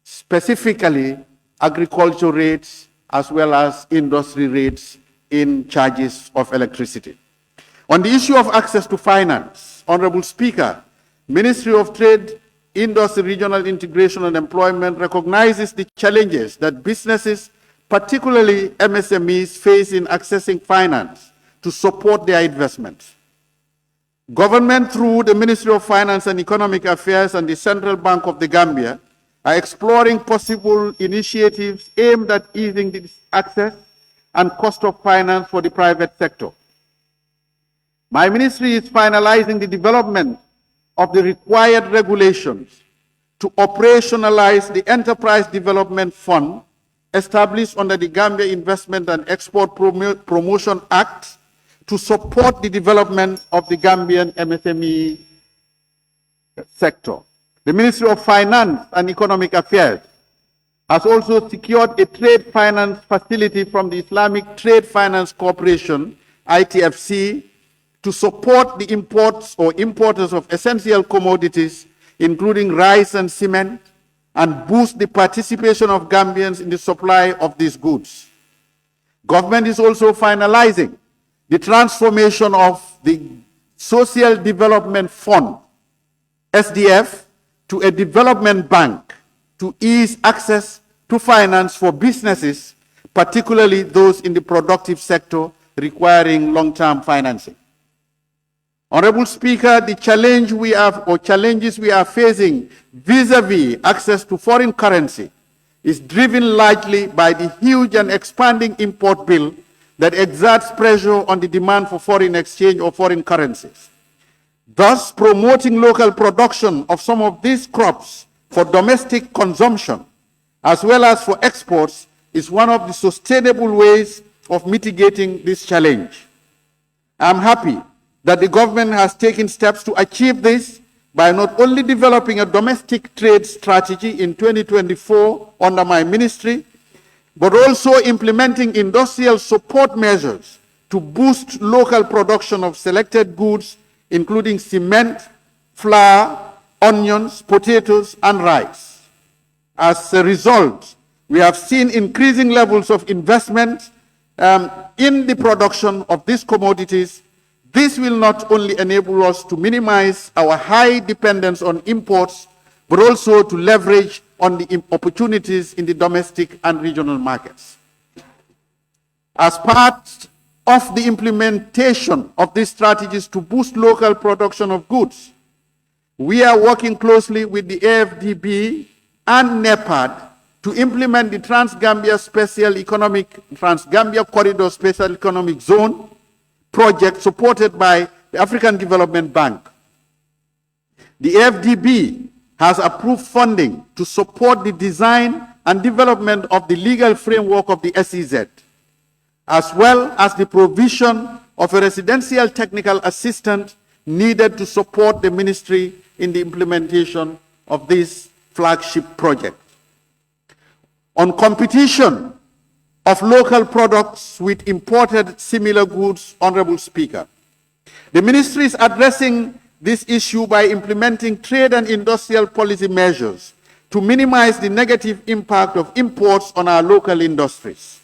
[SPEAKER 6] specifically agriculture rates as well as industry rates in charges of electricity. On the issue of access to finance, Honorable Speaker, Ministry of Trade, Industry, Regional Integration and Employment recognizes the challenges that businesses, particularly MSMEs, face in accessing finance to support their investments. Government, through the Ministry of Finance and Economic Affairs and the Central Bank of the Gambia, are exploring possible initiatives aimed at easing this access and cost of finance for the private sector. My ministry is finalizing the development of the required regulations to operationalize the Enterprise Development Fund established under the Gambia Investment and Export Promotion Act to support the development of the Gambian MSME sector. The Ministry of Finance and Economic Affairs has also secured a trade finance facility from the Islamic Trade Finance Corporation, ITFC, to support the imports or importers of essential commodities, including rice and cement, and boost the participation of Gambians in the supply of these goods. Government is also finalizing the transformation of the Social Development Fund, SDF, to a development bank to ease access to finance for businesses, particularly those in the productive sector requiring long-term financing. Honorable Speaker, the challenge we have or challenges we are facing vis-a-vis access to foreign currency is driven largely by the huge and expanding import bill that exerts pressure on the demand for foreign exchange or foreign currencies. Thus, promoting local production of some of these crops for domestic consumption, as well as for exports, is one of the sustainable ways of mitigating this challenge. I am happy that the government has taken steps to achieve this by not only developing a domestic trade strategy in 2024 under my ministry, but also implementing industrial support measures to boost local production of selected goods, including cement, flour, onions, potatoes, and rice. As a result, we have seen increasing levels of investment in the production of these commodities. This will not only enable us to minimize our high dependence on imports, but also to leverage on the opportunities in the domestic and regional markets. As part of the implementation of these strategies to boost local production of goods, we are working closely with the AFDB and NEPAD to implement the Trans-Gambia Corridor Special Economic Zone project supported by the African Development Bank. The AFDB has approved funding to support the design and development of the legal framework of the SEZ, as well as the provision of a residential technical assistant needed to support the ministry in the implementation of this flagship project. On competition of local products with imported similar goods, Honorable Speaker, the ministry is addressing this issue by implementing trade and industrial policy measures to minimize the negative impact of imports on our local industries.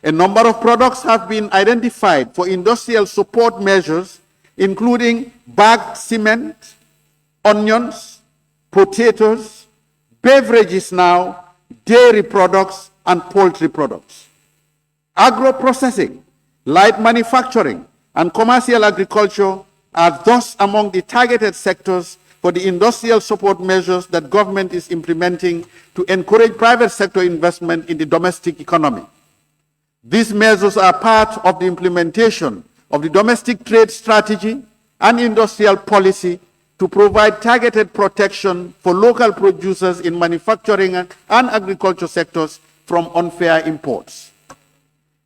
[SPEAKER 6] A number of products have been identified for industrial support measures, including bagged cement, onions, potatoes, beverages now, dairy products, and poultry products. Agro-processing, light manufacturing, and commercial agriculture are thus among the targeted sectors for the industrial support measures that government is implementing to encourage private sector investment in the domestic economy. These measures are part of the implementation of the domestic trade strategy and industrial policy to provide targeted protection for local producers in manufacturing and agriculture sectors from unfair imports.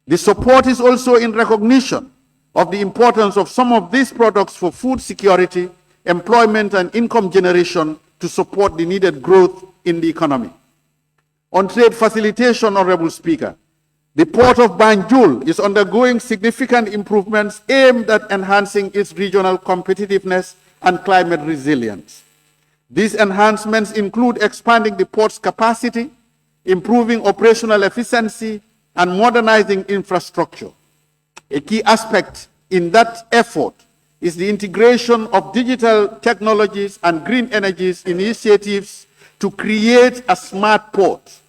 [SPEAKER 6] The support is also in recognition of the importance of some of these products for food security, employment, and income generation to support the needed growth in the economy. On trade facilitation, Honorable Speaker, the Port of Banjul is undergoing significant improvements aimed at enhancing its regional competitiveness and climate resilience. These enhancements include expanding the port's capacity, improving operational efficiency, and modernizing infrastructure. A key aspect in that effort is the integration of digital technologies and green energies initiatives to create a smart port.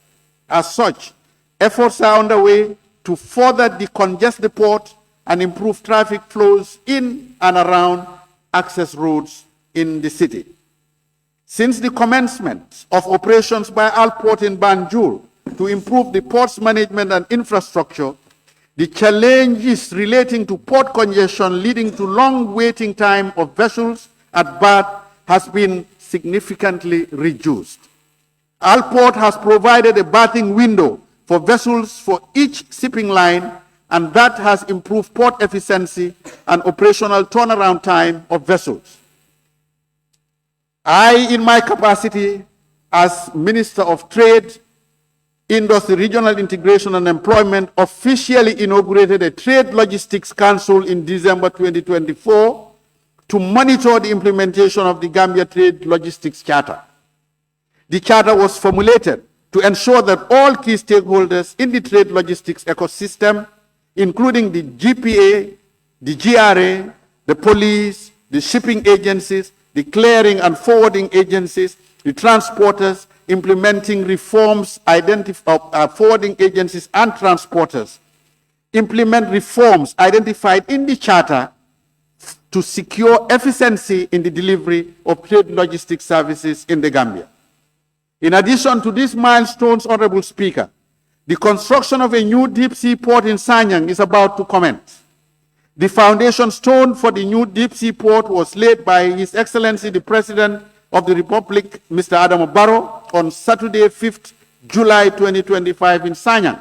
[SPEAKER 6] As such, efforts are underway to further decongest the port and improve traffic flows in and around access roads in the city. Since the commencement of operations by Alport in Banjul to improve the port's management and infrastructure, the challenges relating to port congestion leading to long waiting time of vessels at berth has been significantly reduced. Alport has provided a berthing window for vessels for each shipping line and that has improved port efficiency and operational turnaround time of vessels. I, in my capacity as Minister of Trade, Industry, Regional Integration and Employment, officially inaugurated a Trade Logistics Council in December 2024 to monitor the implementation of the Gambia Trade Logistics Charter. The charter was formulated to ensure that all key stakeholders in the trade logistics ecosystem, including the GPA, the GRA, the police, the shipping agencies, the clearing and forwarding agencies, the transporters, implementing reforms, forwarding agencies and transporters, implement reforms identified in the charter to secure efficiency in the delivery of trade logistics services in the Gambia. In addition to these milestones, Honorable Speaker, the construction of a new deep sea port in Sanyang is about to commence. The foundation stone for the new deep sea port was laid by His Excellency the President of the Republic, Mr. Adama Barrow, on Saturday, 5th July 2025 in Sanyang.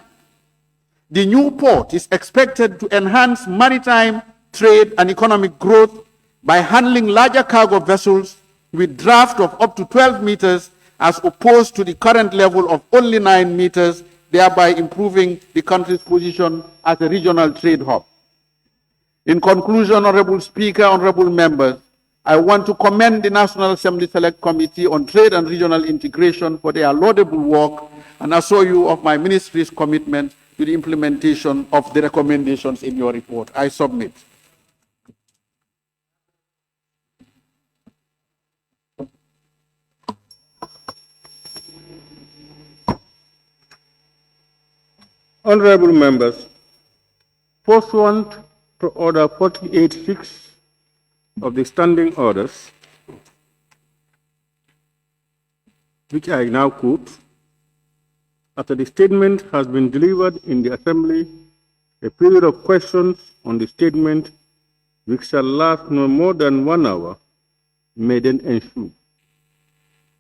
[SPEAKER 6] The new port is expected to enhance maritime trade and economic growth by handling larger cargo vessels with draft of up to 12 meters as opposed to the current level of only 9 meters, thereby improving the country's position as a regional trade hub. In conclusion, Honorable Speaker, honorable members, I want to commend the National Assembly Select Committee on Trade and Regional Integration for their laudable work and assure you of my ministry's commitment to the implementation of the recommendations in your report. I submit.
[SPEAKER 1] Honorable members, pursuant to Order 48.6 of the Standing Orders, which I now quote, after the statement has been delivered in the Assembly, a period of questions on the statement, which shall last no more than 1 hour, may then ensue.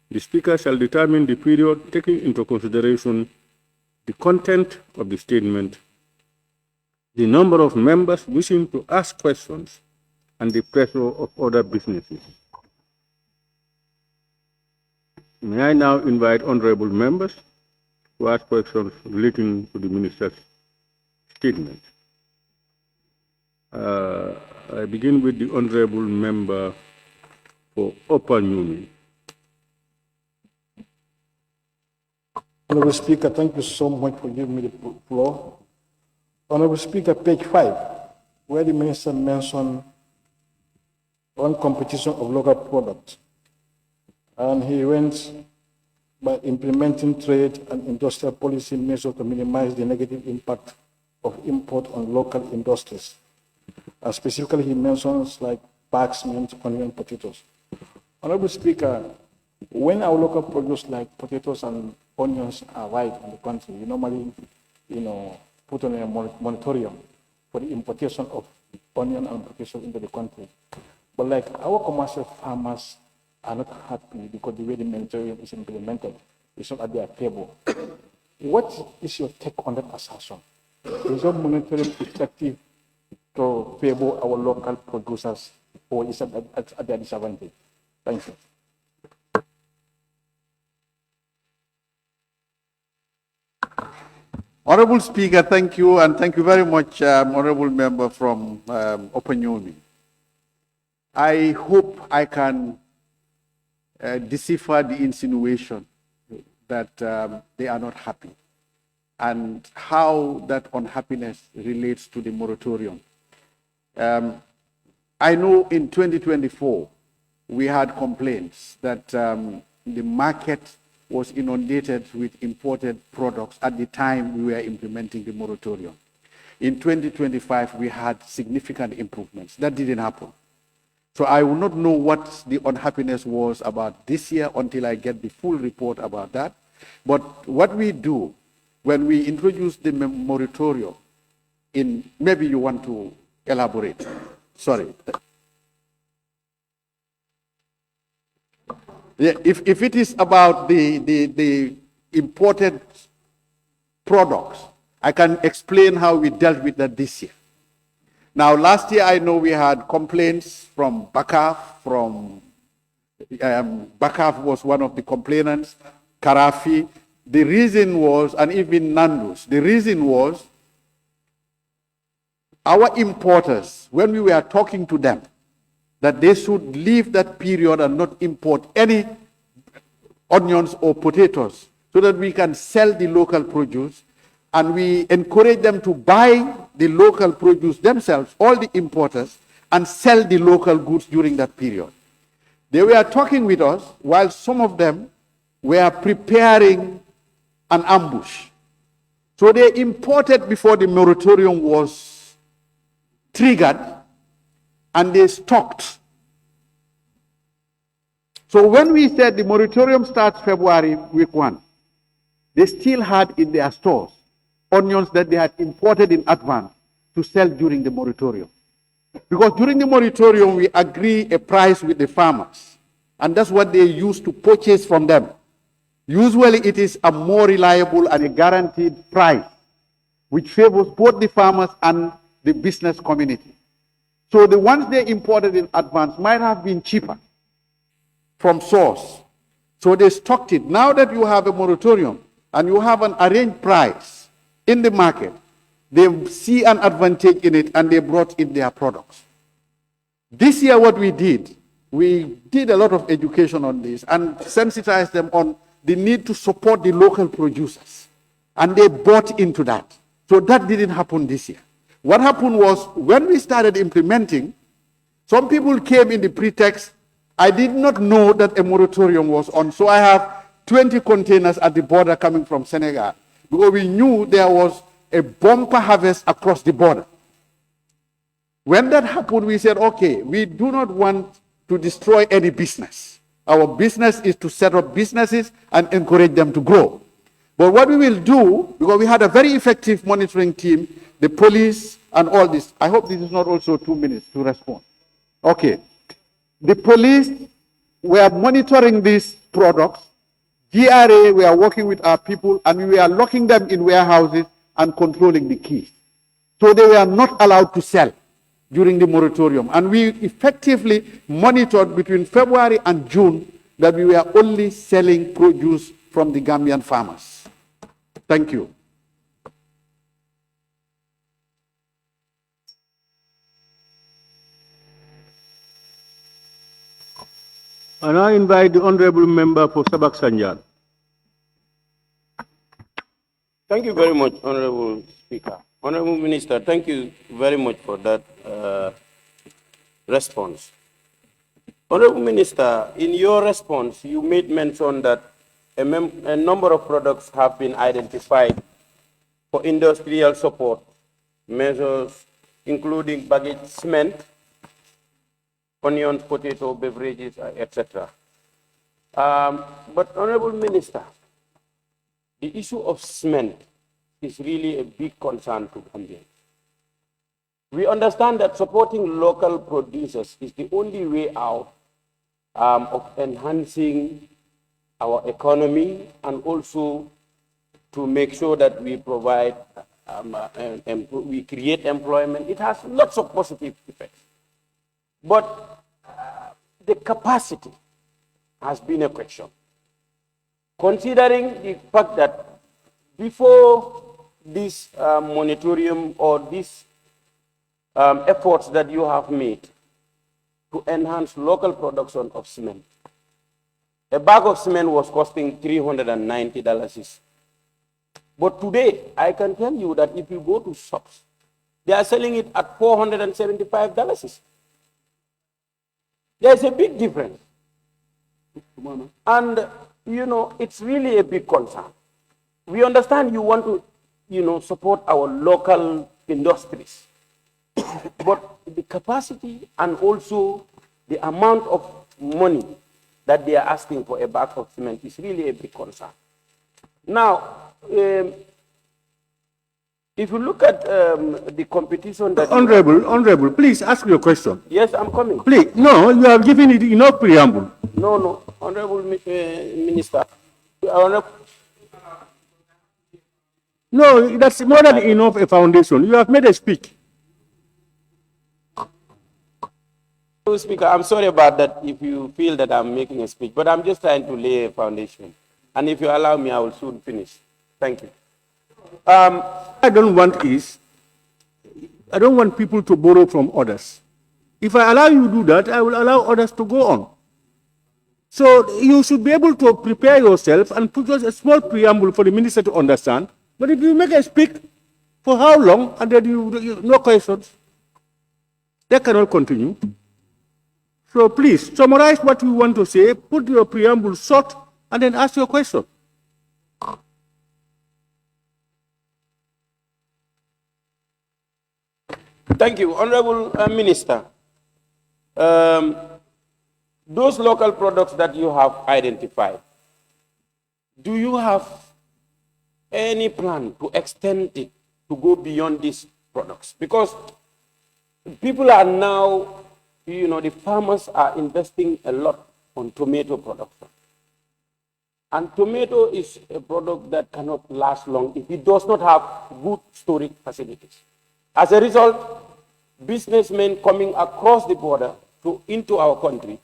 [SPEAKER 1] The Speaker shall determine the period taking into consideration the content of the statement, the number of members wishing to ask questions, and the pressure of other businesses. May I now invite honorable members to ask questions relating to the minister's statement. I begin with the honorable member for Upper Newman.
[SPEAKER 8] Honorable Speaker, thank you so much for giving me the floor. Honorable Speaker, page 5, where the minister mentioned on competition of local products. And he went by implementing trade and industrial policy measures to minimize the negative impact of import on local industries. Specifically, he mentions like bags, mint, onion, potatoes. Honorable Speaker, when our local produce like potatoes and onions arrive in the country, we normally, put on a moratorium for the importation of onion and potatoes into the country. But like our commercial farmers are not happy because the way the moratorium is implemented is not at their table. What is your take on that assertion? Is your moratorium effective to favor our local producers, or is it at their disadvantage? Thank you.
[SPEAKER 6] Honorable Speaker, thank you, and thank you very much, honorable member from Open Union. I hope I can decipher the insinuation that they are not happy and how that unhappiness relates to the moratorium. I know in 2024, we had complaints that the market was inundated with imported products at the time we were implementing the moratorium. In 2025, we had significant improvements. That didn't happen. So I will not know what the unhappiness was about this year until I get the full report about that. But what we do when we introduce the moratorium, maybe you want to elaborate. Sorry. Yeah, if it is about the imported products, I can explain how we dealt with that this year. Now, last year, I know we had complaints from Bakaf, Bakaf was one of the complainants, Karafi. The reason was, and even Nandus, the reason was our importers, when we were talking to them, that they should leave that period and not import any onions or potatoes so that we can sell the local produce. And we encourage them to buy the local produce themselves, all the importers, and sell the local goods during that period. They were talking with us while some of them were preparing an ambush. So they imported before the moratorium was triggered, and they stocked. So when we said the moratorium starts February week 1, they still had in their stores onions that they had imported in advance to sell during the moratorium. Because during the moratorium, we agree a price with the farmers, and that's what they use to purchase from them. Usually it is a more reliable and a guaranteed price, which favors both the farmers and the business community. So the ones they imported in advance might have been cheaper from source. So they stocked it. Now that you have a moratorium and you have an arranged price in the market, they see an advantage in it and they brought in their products. This year what we did a lot of education on this and sensitized them on the need to support the local producers. And they bought into that. So that didn't happen this year. What happened was when we started implementing, some people came in the pretext, I did not know that a moratorium was on. So I have 20 containers at the border coming from Senegal, because we knew there was a bumper harvest across the border. When that happened, we said, okay, we do not want to destroy any business. Our business is to set up businesses and encourage them to grow. But what we will do, because we had a very effective monitoring team, the police and all this. I hope this is not also 2 minutes to respond. Okay. The police were monitoring these products. GRA, we are working with our people, and we are locking them in warehouses and controlling the keys. So they were not allowed to sell during the moratorium. And we effectively monitored between February and June that we were only selling produce from the Gambian farmers. Thank you.
[SPEAKER 1] And I invite the Honorable Member for Sabak Sanjal.
[SPEAKER 9] Thank you very much, Honorable Speaker. Honorable Minister, thank you very much for that response. Honorable Minister, in your response, you made mention that a number of products have been identified for industrial support measures, including baggage cement, onions, potato, beverages, etc. But Honorable Minister, the issue of cement is really a big concern to Gambians. We understand that supporting local producers is the only way out of enhancing our economy and also to make sure that we provide, we create employment. It has lots of positive effects. But the capacity has been a question. Considering the fact that before this moratorium or these efforts that you have made to enhance local production of cement, a bag of cement was costing $390. But today, I can tell you that if you go to shops, they are selling it at $475. There's a big difference. And, you know, it's really a big concern. We understand you want to, you know, support our local industries. But the capacity and also the amount of money that they are asking for a bag of cement is really a big concern. Now, if you look at the competition that...
[SPEAKER 1] Honorable, please ask your question.
[SPEAKER 9] Yes, I'm coming.
[SPEAKER 1] Please, no, you have given it enough preamble.
[SPEAKER 9] No, Honorable Minister.
[SPEAKER 1] No, that's more than enough a foundation. You have made a speech.
[SPEAKER 3] Speaker, I'm sorry about that if you feel that I'm making a speech, but I'm just trying to lay a foundation. And if you allow me, I will soon finish. Thank you.
[SPEAKER 1] I don't want people to borrow from others. If I allow you to do that, I will allow others to go on. So you should be able to prepare yourself and put just a small preamble for the minister to understand. But if you make a speech for how long and then you no questions, they cannot continue. So please summarize what you want to say, put your preamble short, and then ask your question.
[SPEAKER 3] Thank you, Honorable Minister. Those local products that you have identified, do you have any plan to extend it to go beyond these products? Because people are now, the farmers are investing a lot on tomato production. And tomato is a product that cannot last long if it does not have good storage facilities. As a result, businessmen coming across the border into our country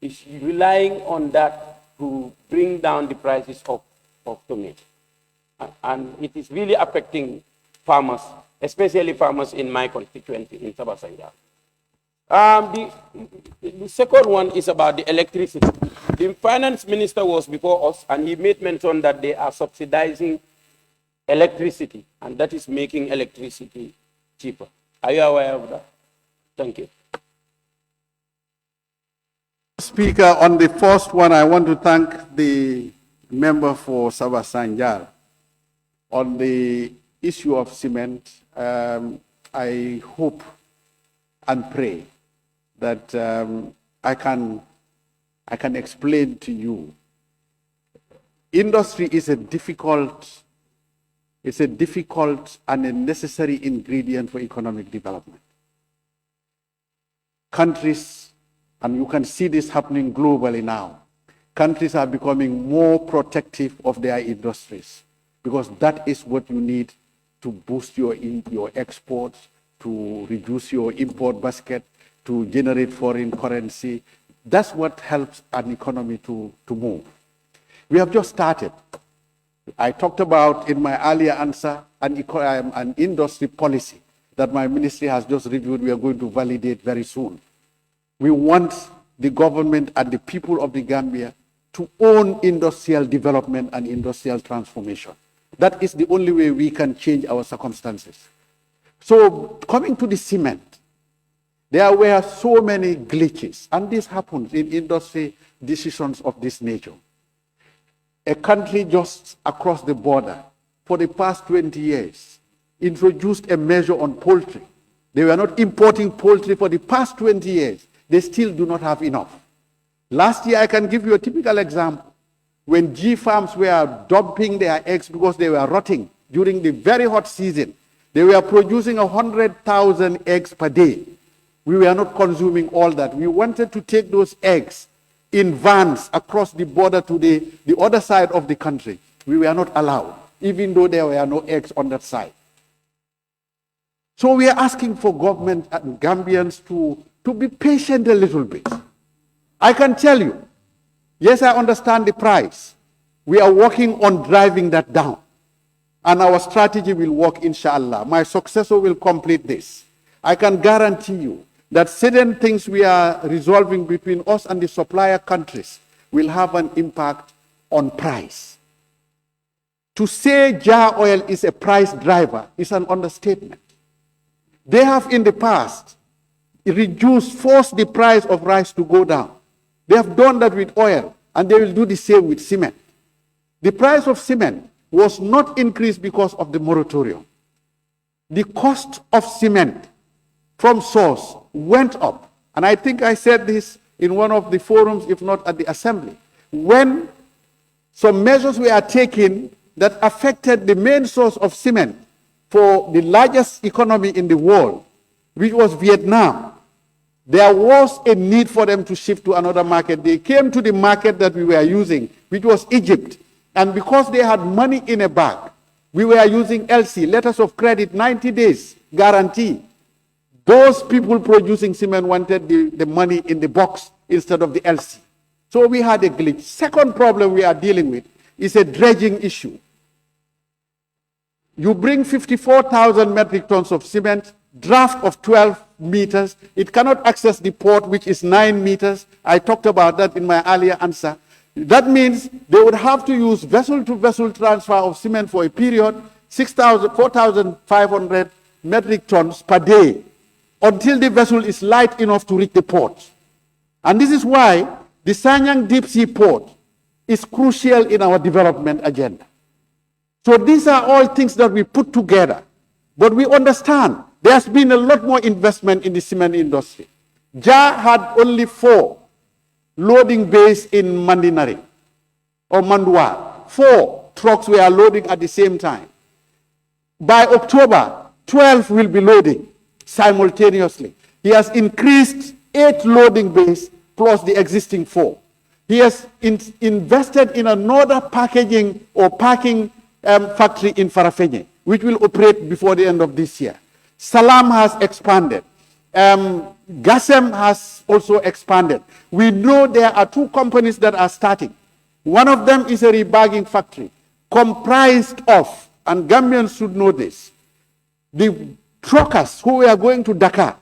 [SPEAKER 3] is relying on that to bring down the prices of tomato. And it is really affecting farmers, especially farmers in my constituency in Sabah Sanjal. The second one is about the electricity. The finance minister was before us and he made mention that they are subsidizing electricity and that is making electricity cheaper. Are you aware of that? Thank you.
[SPEAKER 6] Speaker, on the first one, I want to thank the member for Sabah Sanjal. On the issue of cement, I hope and pray that I can explain to you. Industry is a difficult and a necessary ingredient for economic development. Countries, and you can see this happening globally now, countries are becoming more protective of their industries because that is what you need to boost your exports, to reduce your import basket, to generate foreign currency. That's what helps an economy to move. We have just started. I talked about in my earlier answer an industry policy that my ministry has just reviewed. We are going to validate very soon. We want the government and the people of the Gambia to own industrial development and industrial transformation. That is the only way we can change our circumstances. So coming to the cement, there were so many glitches, and this happens in industry decisions of this nature. A country just across the border for the past 20 years introduced a measure on poultry. They were not importing poultry for the past 20 years. They still do not have enough. Last year, I can give you a typical example. When G farms were dumping their eggs because they were rotting during the very hot season, they were producing 100,000 eggs per day. We were not consuming all that. We wanted to take those eggs in vans across the border to the other side of the country. We were not allowed, even though there were no eggs on that side. So we are asking for government and Gambians to be patient a little bit. I can tell you, yes, I understand the price. We are working on driving that down. And our strategy will work, inshallah. My successor will complete this. I can guarantee you that certain things we are resolving between us and the supplier countries will have an impact on price. To say jar oil is a price driver is an understatement. They have in the past forced the price of rice to go down. They have done that with oil, and they will do the same with cement. The price of cement was not increased because of the moratorium. The cost of cement from source went up. And I think I said this in one of the forums, if not at the assembly. When some measures were taken that affected the main source of cement for the largest economy in the world, which was Vietnam, there was a need for them to shift to another market. They came to the market that we were using, which was Egypt. And because they had money in a bag, we were using LC, letters of credit, 90 days guarantee. Those people producing cement wanted the money in the box instead of the LC. So we had a glitch. Second problem we are dealing with is a dredging issue. You bring 54,000 metric tons of cement, draft of 12 meters. It cannot access the port, which is 9 meters. I talked about that in my earlier answer. That means they would have to use vessel-to-vessel transfer of cement for a period, 4,500 metric tons per day, until the vessel is light enough to reach the port. And this is why the Sanyang Deep Sea Port is crucial in our development agenda. So these are all things that we put together. But we understand there's been a lot more investment in the cement industry. JA had only 4 loading bays in Mandinari or Mandua. 4 trucks were loading at the same time. By October, 12 will be loading simultaneously. He has increased 8 loading bays plus the existing 4. He has invested in another packaging or packing factory in Farafenye, which will operate before the end of this year. Salam has expanded. Gasem has also expanded. We know there are 2 companies that are starting. One of them is a rebagging factory comprised of, and Gambians should know this, the truckers who are going to Dakar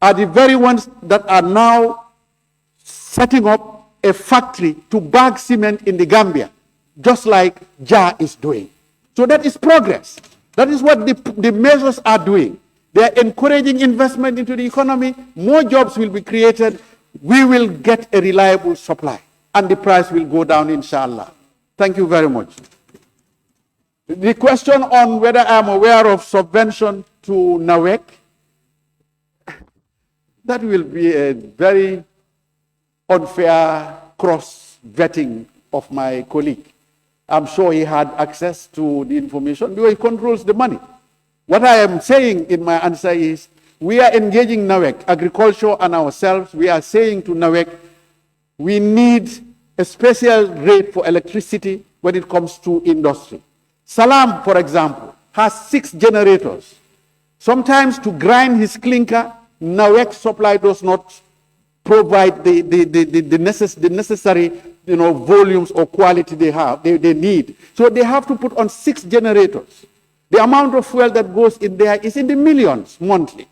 [SPEAKER 6] are the very ones that are now setting up a factory to bag cement in the Gambia, just like JA is doing. So that is progress. That is what the measures are doing. They are encouraging investment into the economy. More jobs will be created. We will get a reliable supply, and the price will go down, inshallah. Thank you very much. The question on whether I'm aware of subvention to NAWEC, that will be a very unfair cross-vetting of my colleague. I'm sure he had access to the information because he controls the money. What I am saying in my answer is we are engaging NAWEC, agriculture and ourselves. We are saying to NAWEC, we need a special rate for electricity when it comes to industry. Salam, for example, has 6 generators. Sometimes to grind his clinker, NAWEC supply does not provide the necessary volumes or quality they need. So they have to put on 6 generators. The amount of fuel that goes in there is in the millions monthly.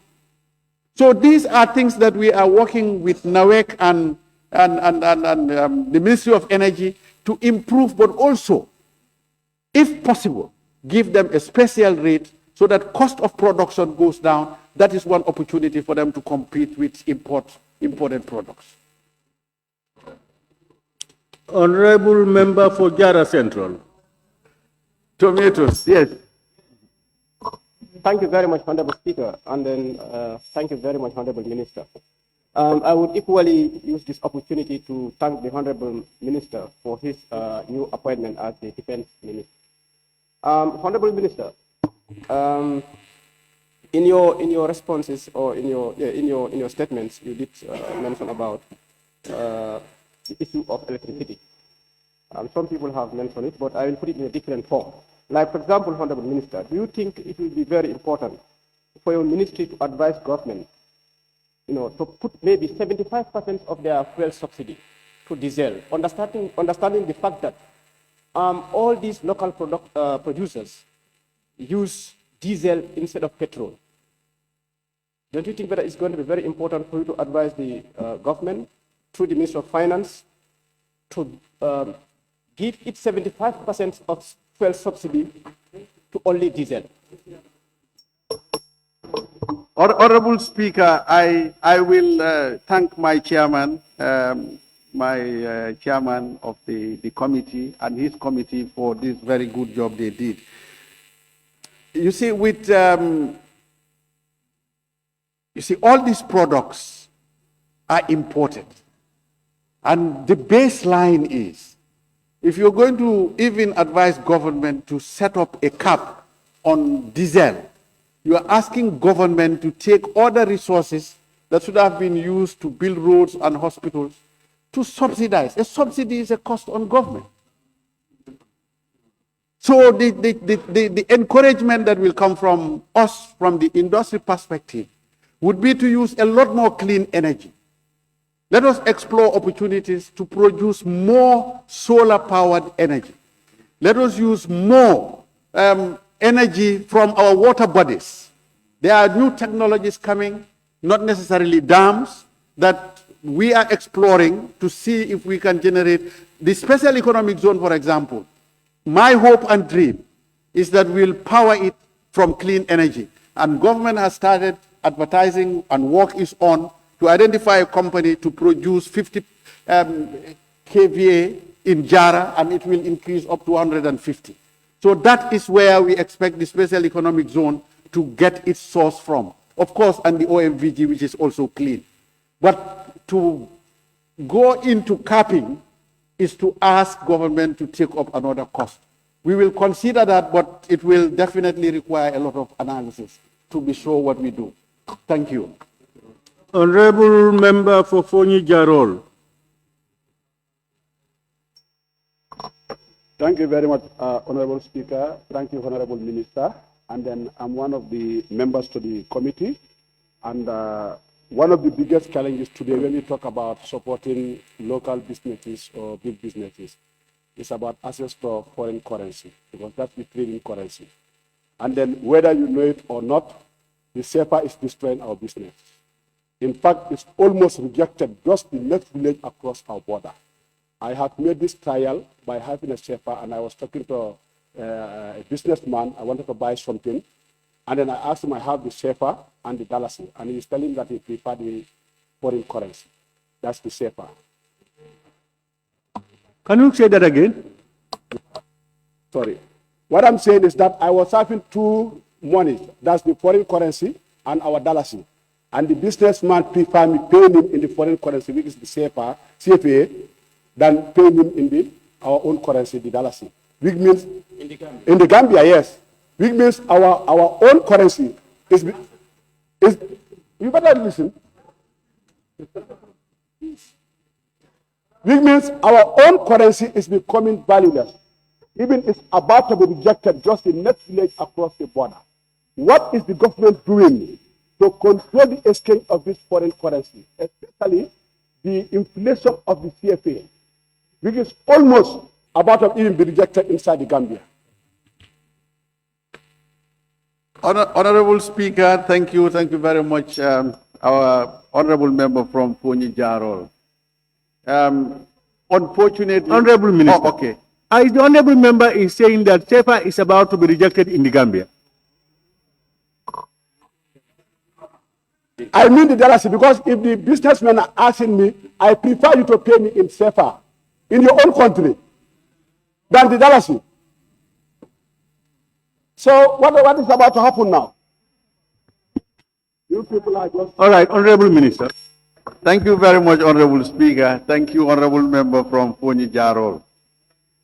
[SPEAKER 6] So these are things that we are working with NAWEC and the Ministry of Energy to improve, but also, if possible, give them a special rate so that cost of production goes down. That is one opportunity for them to compete with imported products.
[SPEAKER 1] Honorable Member for Jara Central.
[SPEAKER 6] Tomatoes, yes.
[SPEAKER 14] Thank you very much, Honorable Speaker, and then thank you very much, Honorable Minister. I would equally use this opportunity to thank the Honorable Minister for his new appointment as the Defense Minister. Honorable Minister, in your responses or in your statements, you did mention about the issue of electricity. Some people have mentioned it, but I will put it in a different form. Like, for example, Honorable Minister, do you think it will be very important for your ministry to advise government, to put maybe 75% of their fuel subsidy to diesel, understanding the fact that all these local producers use diesel instead of petrol? Don't you think that it's going to be very important for you to advise the government through the Ministry of Finance to give it 75% of fuel subsidy to only diesel?
[SPEAKER 6] Honorable Speaker, I will thank my chairman, chairman of the committee and his committee for this very good job they did. You see, all these products are imported. And the baseline is, if you're going to even advise government to set up a cap on diesel, you are asking government to take other resources that should have been used to build roads and hospitals to subsidize. A subsidy is a cost on government. So the encouragement that will come from us, from the industry perspective, would be to use a lot more clean energy. Let us explore opportunities to produce more solar-powered energy. Let us use more energy from our water bodies. There are new technologies coming, not necessarily dams, that we are exploring to see if we can generate the special economic zone, for example. My hope and dream is that we'll power it from clean energy. And government has started advertising and work is on to identify a company to produce 50 kVA in Jara, and it will increase up to 150. So that is where we expect the special economic zone to get its source from. Of course, and the OMVG, which is also clean. But to go into capping is to ask government to take up another cost. We will consider that, but it will definitely require a lot of analysis to be sure what we do. Thank you.
[SPEAKER 1] Honorable Member for Fonyi Jarol.
[SPEAKER 4] Thank you very much, Honorable Speaker. Thank you, Honorable Minister. And then I'm one of the members to the committee. And one of the biggest challenges today when we talk about supporting local businesses or big businesses is about access to foreign currency, because that's the trading currency. And then whether you know it or not, the SEPA is destroying our business. In fact, it's almost rejected just the next village across our border. I have made this trial by having a SEPA, and I was talking to a businessman. I wanted to buy something. And then I asked him, I have the SEPA and the Dalasi, and he's telling that he preferred the foreign currency. That's the SEPA.
[SPEAKER 1] Can you say that again?
[SPEAKER 4] Sorry. What I'm saying is that I was having two monies. That's the foreign currency and our Dalasi. And the businessman preferred me paying him in the foreign currency, which is the CFA, than paying him in our own currency, the Dalasi. Which means in the Gambia, yes. Which means our own currency is you better listen. Which means our own currency is becoming valueless. Even it's about to be rejected just the next village across the border. What is the government doing to control the exchange of this foreign currency, especially the inflation of the CFA, which is almost about to even be rejected inside the Gambia?
[SPEAKER 6] Honorable Speaker, thank you very much, our honorable member from Fonyi Jarol. Unfortunately,
[SPEAKER 1] Honorable Minister.
[SPEAKER 6] Oh, okay.
[SPEAKER 1] The honorable member is saying that SEPA is about to be rejected in the Gambia.
[SPEAKER 4] I mean the Dalasi, because if the businessmen are asking me, I prefer you to pay me in SEPA, in your own country, than the Dalasi. So what is about to happen now? You people are just...
[SPEAKER 1] All right, Honorable Minister.
[SPEAKER 6] Thank you very much, Honorable Speaker. Thank you, Honorable Member from Fonyi Jarol.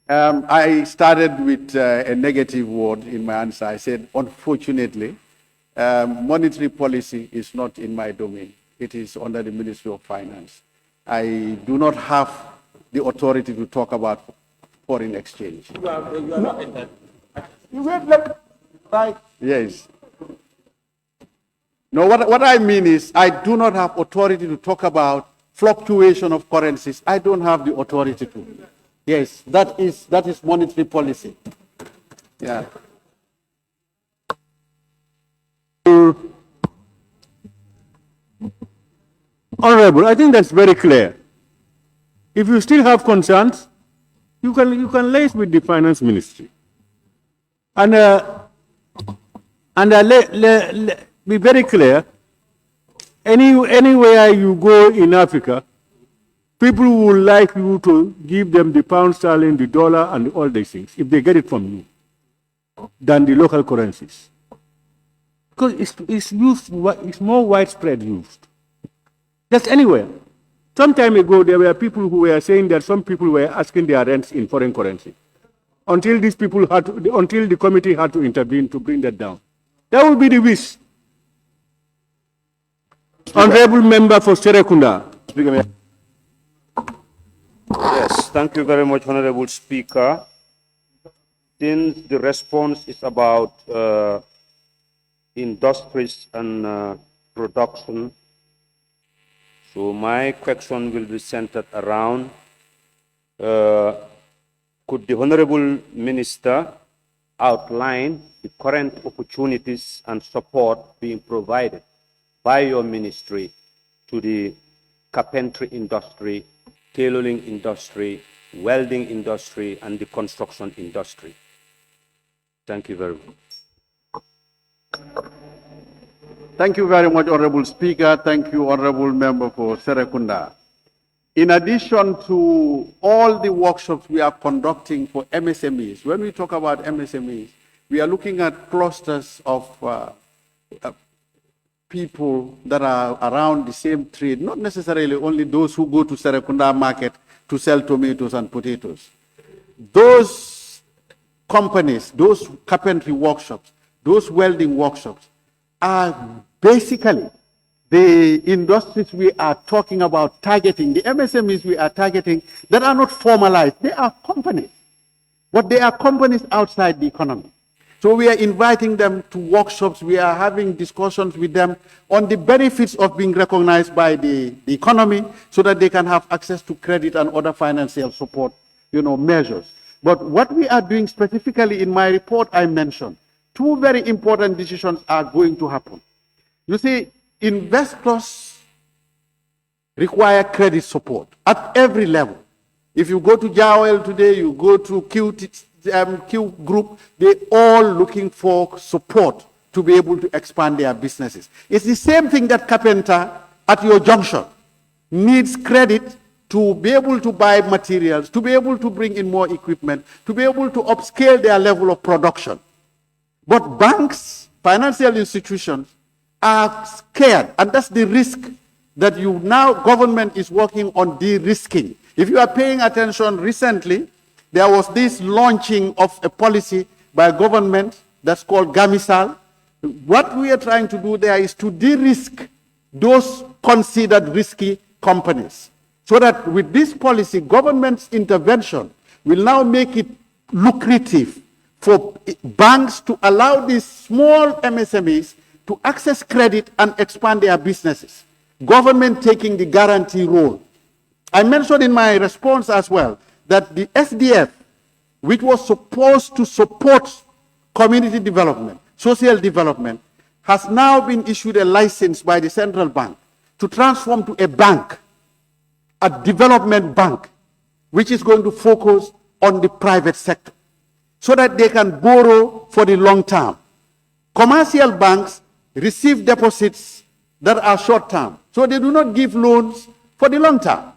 [SPEAKER 6] I started with a negative word in my answer. I said, unfortunately, monetary policy is not in my domain. It is under the Ministry of Finance. I do not have the authority to talk about foreign exchange.
[SPEAKER 4] You are not in that. You wait, right?
[SPEAKER 6] Yes. No, what I mean is I do not have authority to talk about fluctuation of currencies. I don't have the authority to. Yes, that is monetary policy. Yeah.
[SPEAKER 1] Honorable, I think that's very clear. If you still have concerns, you can liaise with the Finance Ministry. And be very clear, anywhere you go in Africa, people would like you to give them the pound sterling, the dollar, and all these things, if they get it from you, than the local currencies. Because it's more widespread used. Just anywhere. Some time ago, there were people who were saying that some people were asking their rents in foreign currency. Until the committee had to intervene to bring that down. That would be the wish. Honorable Member for Serekunda.
[SPEAKER 9] Yes, thank you very much, Honorable Speaker. since the response is about industries and production, so my question will be centered around could the Honorable Minister outline the current opportunities and support being provided by your ministry to the carpentry industry, tailoring industry, welding industry, and the construction industry? Thank you very much.
[SPEAKER 6] Thank you very much, Honorable Speaker. Thank you, Honorable Member for Serekunda. In addition to all the workshops we are conducting for MSMEs, when we talk about MSMEs, we are looking at clusters of people that are around the same trade, not necessarily only those who go to Serekunda market to sell tomatoes and potatoes. Those companies, those carpentry workshops, those welding workshops are basically the industries we are talking about targeting, the MSMEs we are targeting that are not formalized. They are companies, but they are companies outside the economy. So we are inviting them to workshops. We are having discussions with them on the benefits of being recognized by the economy so that they can have access to credit and other financial support, measures. But what we are doing specifically in my report, I mentioned, two very important decisions are going to happen. You see, investors require credit support at every level. If you go to JOL today, you go to Q Group, they're all looking for support to be able to expand their businesses. It's the same thing that carpenter at your junction needs credit to be able to buy materials, to be able to bring in more equipment, to be able to upscale their level of production. But banks, financial institutions are scared, and that's the risk that government is working on de-risking. If you are paying attention recently, there was this launching of a policy by government that's called GAMISAL. What we are trying to do there is to de-risk those considered risky companies. So that with this policy, government's intervention will now make it lucrative for banks to allow these small MSMEs to access credit and expand their businesses. Government taking the guarantee role. I mentioned in my response as well that the SDF, which was supposed to support community development, social development, has now been issued a license by the central bank to transform to a bank, a development bank, which is going to focus on the private sector, so that they can borrow for the long term. Commercial banks receive deposits that are short term, so they do not give loans for the long term.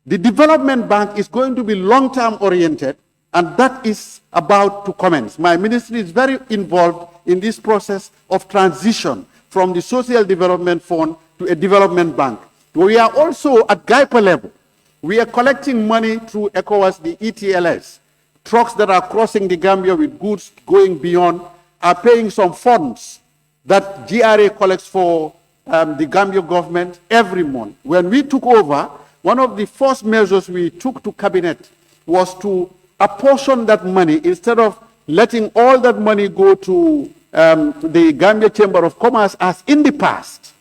[SPEAKER 6] The development bank is going to be long-term oriented, and that is about to commence. My ministry is very involved in this process of transition from the Social Development Fund to a development bank. We are also at GAIPA level. We are collecting money through ECOWAS, the ETLS. Trucks that are crossing the Gambia with goods going beyond are paying some funds that GRA collects for the Gambia government every month. When we took over, one of the first measures we took to cabinet was to apportion that money. Instead of letting all that money go to the Gambia Chamber of Commerce as in the past,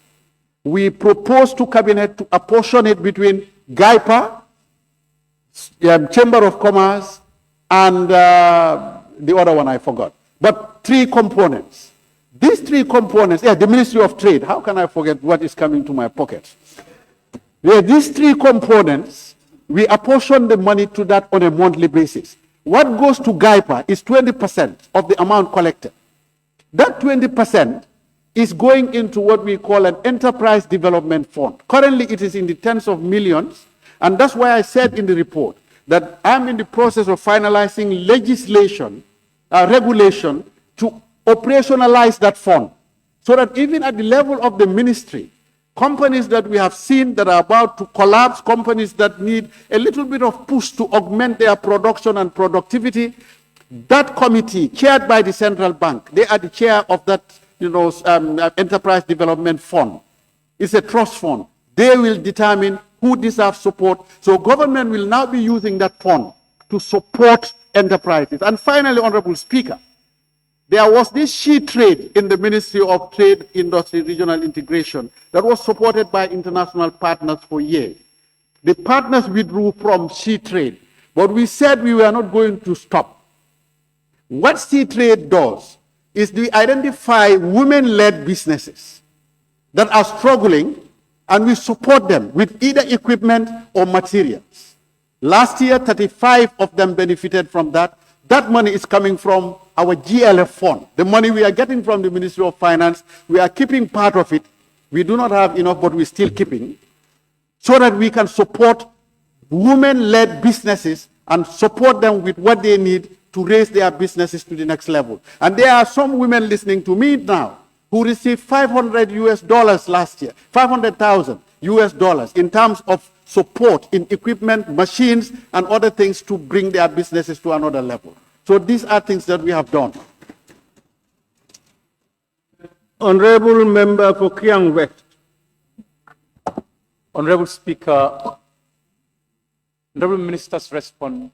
[SPEAKER 6] we proposed to cabinet to apportion it between GAIPA, Chamber of Commerce, and the other one I forgot. But three components. These three components, the Ministry of Trade, how can I forget what is coming to my pocket? These three components, we apportion the money to that on a monthly basis. What goes to GAIPA is 20% of the amount collected. That 20% is going into what we call an enterprise development fund. Currently, it is in the tens of millions, and that's why I said in the report that I'm in the process of finalizing regulation to operationalize that fund, so that even at the level of the ministry, companies that we have seen that are about to collapse, companies that need a little bit of push to augment their production and productivity, that committee chaired by the central bank, they are the chair of that enterprise development fund. It's a trust fund. They will determine who deserves support. So government will now be using that fund to support enterprises. And finally, Honorable Speaker, there was this She-Trade in the Ministry of Trade, Industry, Regional Integration that was supported by international partners for years. The partners withdrew from She-Trade, but we said we were not going to stop. What She-Trade does is to identify women-led businesses that are struggling, and we support them with either equipment or materials. Last year, 35 of them benefited from that. That money is coming from our GLF fund. The money we are getting from the Ministry of Finance, we are keeping part of it. We do not have enough, but we're still keeping, so that we can support women-led businesses and support them with what they need to raise their businesses to the next level. And there are some women listening to me now who received $500 last year, 500,000 US dollars in terms of support in equipment, machines, and other things to bring their businesses to another level. So these are things that we have done.
[SPEAKER 1] Honorable Member for Kiang West.
[SPEAKER 10] Honorable Speaker, Honorable Minister's response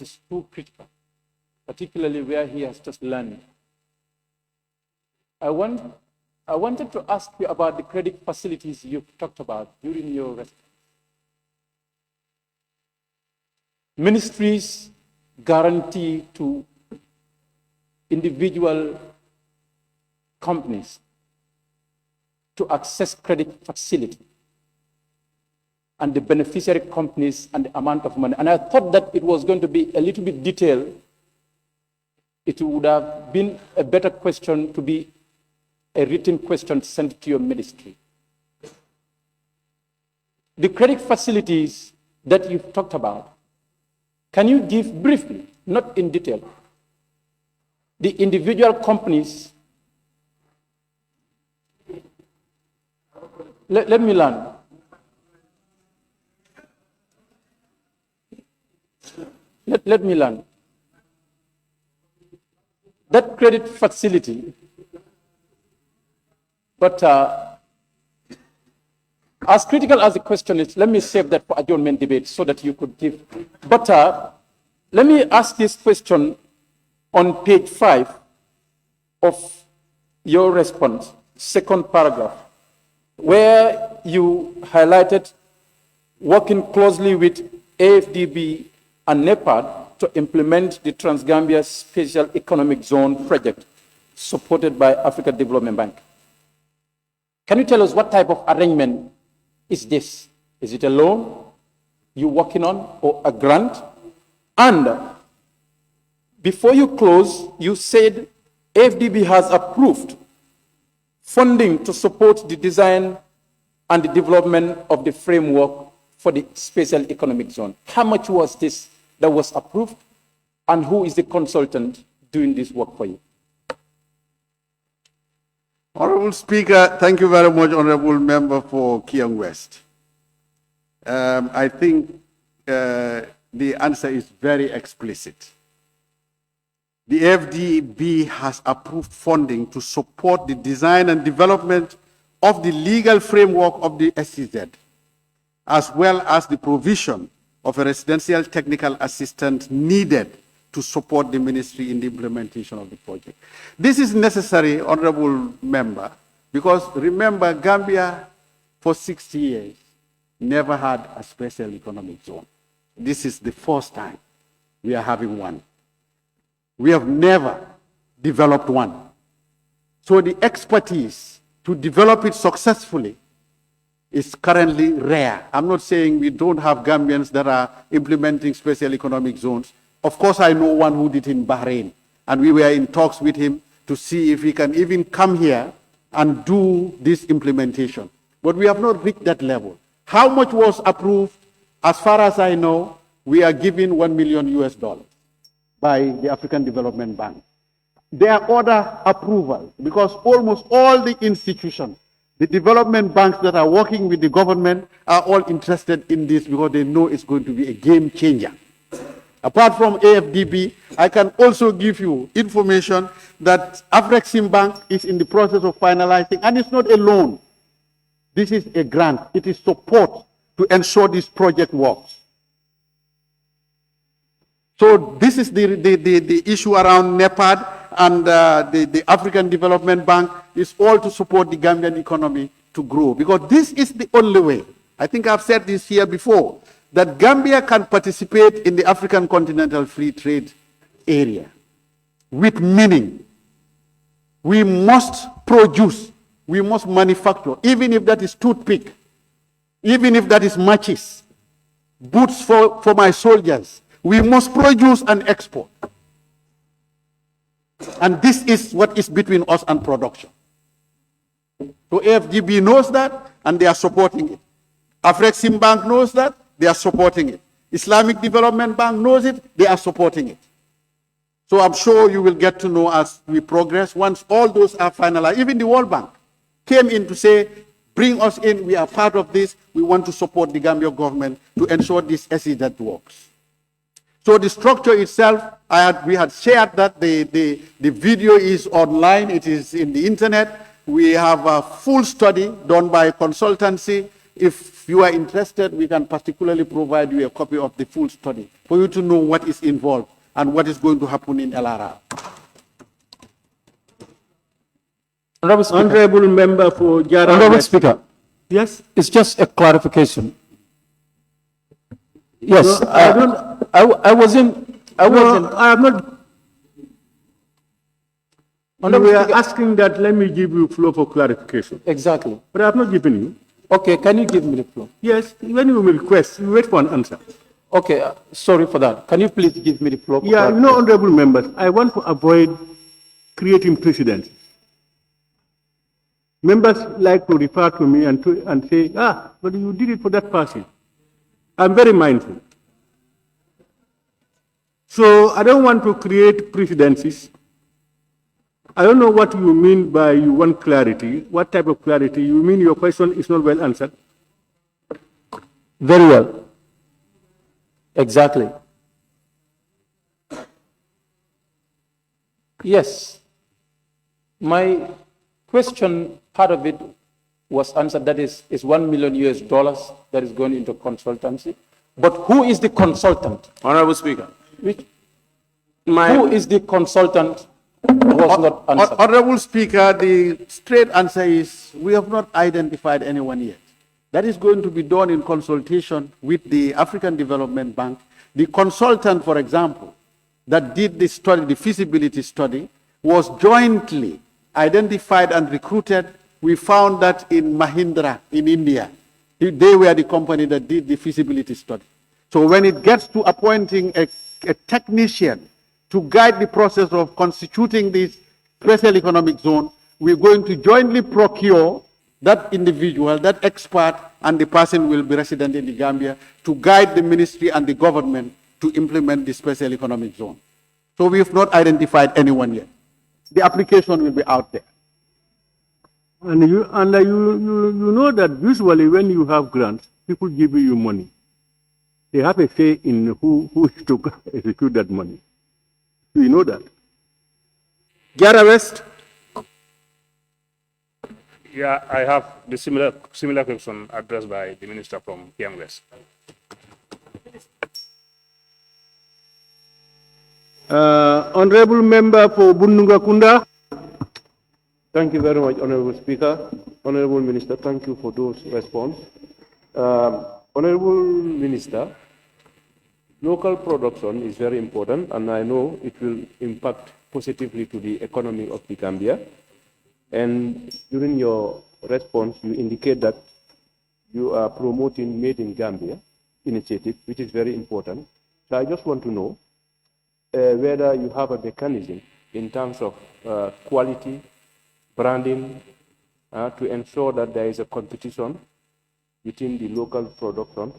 [SPEAKER 10] is too critical, particularly where he has just landed. I wanted to ask you about the credit facilities you've talked about during your response. Ministries guarantee to individual companies to access credit facility and the beneficiary companies and the amount of money. And I thought that it was going to be a little bit detailed. It would have been a better question to be a written question sent to your ministry. The credit facilities that you've talked about, can you give briefly, not in detail, the individual companies? Let me learn. Let me learn. That credit facility, but as critical as the question is, let me save that for adjournment debate so that you could give. But let me ask this question on page 5 of your response, second paragraph, where you highlighted working closely with AFDB and NEPAD to implement the Transgambia Special Economic Zone project supported by Africa Development Bank. Can you tell us what type of arrangement is this? Is it a loan you're working on or a grant? And before you close, you said AFDB has approved funding to support the design and the development of the framework for the Special Economic Zone. How much was this that was approved, and who is the consultant doing this work for you?
[SPEAKER 6] Honorable Speaker, thank you very much, Honorable Member for Kiang West. I think the answer is very explicit. The FDB has approved funding to support the design and development of the legal framework of the SEZ, as well as the provision of a residential technical assistant needed to support the ministry in the implementation of the project. This is necessary, Honorable Member, because remember, Gambia for 60 years never had a special economic zone. This is the first time we are having one. We have never developed one. So the expertise to develop it successfully is currently rare. I'm not saying we don't have Gambians that are implementing special economic zones. Of course, I know one who did in Bahrain, and we were in talks with him to see if he can even come here and do this implementation. But we have not reached that level. How much was approved? As far as I know, we are giving $1 million US by the African Development Bank. There are other approvals because almost all the institutions, the development banks that are working with the government are all interested in this because they know it's going to be a game changer. Apart from AFDB, I can also give you information that Afrexim Bank is in the process of finalizing, and it's not a loan. This is a grant. It is support to ensure this project works. So this is the issue around NEPAD and the African Development Bank is all to support the Gambian economy to grow, because this is the only way. I think I've said this here before, that Gambia can participate in the African Continental Free Trade Area with meaning. We must produce, we must manufacture, even if that is toothpick, even if that is matches, boots for my soldiers. We must produce and export. And this is what is between us and production. So AFDB knows that, and they are supporting it. Afrexim Bank knows that, they are supporting it. Islamic Development Bank knows it, they are supporting it. So I'm sure you will get to know as we progress. Once all those are finalized, even the World Bank came in to say, bring us in, we are part of this, we want to support the Gambia government to ensure this SEZ works. So the structure itself, we had shared that the video is online, it is in the internet. We have a full study done by a consultancy. If you are interested, we can particularly provide you a copy of the full study for you to know what is involved and what is going to happen in LRR.
[SPEAKER 1] Honorable Member for Jara.
[SPEAKER 10] Honorable Speaker.
[SPEAKER 1] Yes?
[SPEAKER 10] It's just a clarification. Yes,
[SPEAKER 1] No,
[SPEAKER 10] I wasn't.
[SPEAKER 1] I am not. We are asking that, let me give you floor for clarification.
[SPEAKER 10] Exactly.
[SPEAKER 1] But I have not given you.
[SPEAKER 10] Okay, can you give me the floor?
[SPEAKER 1] Yes, when you request, you wait for an answer.
[SPEAKER 10] Okay, sorry for that. Can you please give me the floor?
[SPEAKER 1] Yeah, you know, honorable members, I want to avoid creating precedents. Members like to refer to me and say, but you did it for that person. I'm very mindful. So I don't want to create precedences. I don't know what you mean by you want clarity. What type of clarity? You mean your question is not well answered?
[SPEAKER 10] Very well. Exactly. Yes. My question, part of it was answered, that is $1 million US that is going into consultancy. But who is the consultant?
[SPEAKER 3] Honorable Speaker.
[SPEAKER 10] Who is the consultant? Was not answered.
[SPEAKER 6] Honorable Speaker, the straight answer is we have not identified anyone yet. That is going to be done in consultation with the African Development Bank. The consultant, for example, that did the study, the feasibility study, was jointly identified and recruited. We found that in Mahindra in India. They were the company that did the feasibility study. So when it gets to appointing a technician to guide the process of constituting this special economic zone, we're going to jointly procure that individual, that expert, and the person will be resident in the Gambia to guide the ministry and the government to implement the special economic zone. So we have not identified anyone yet. The application will be out there.
[SPEAKER 1] And you know that usually when you have grants, people give you money. They have a say in who is to execute that money. You know that. Jara West.
[SPEAKER 15] Yeah, I have the similar question addressed by the minister from PM West.
[SPEAKER 1] Honorable Member for Bununga Kunda.
[SPEAKER 16] Thank you very much, Honorable Speaker. Honorable Minister, thank you for those responses. Honorable Minister, local production is very important, and I know it will impact positively to the economy of the Gambia. And during your response, you indicate that you are promoting Made in Gambia initiative, which is very important. So I just want to know whether you have a mechanism in terms of quality, branding, to ensure that there is a competition within the local production,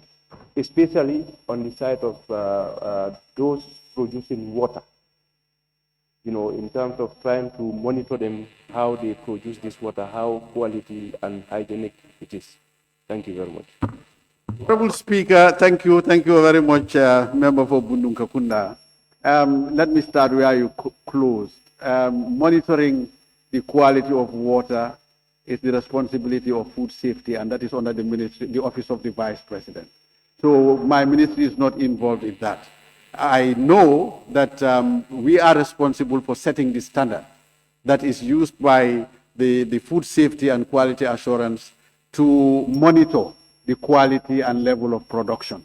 [SPEAKER 16] especially on the side of those producing water. You know, in terms of trying to monitor them, how they produce this water, how quality and hygienic it is. Thank you very much.
[SPEAKER 6] Honorable Speaker, thank you very much, Member for Bununga Kunda. Let me start where you closed. Monitoring the quality of water is the responsibility of food safety, and that is under the ministry, the office of the Vice President. So my ministry is not involved in that. I know that we are responsible for setting the standard that is used by the food safety and quality assurance to monitor the quality and level of production.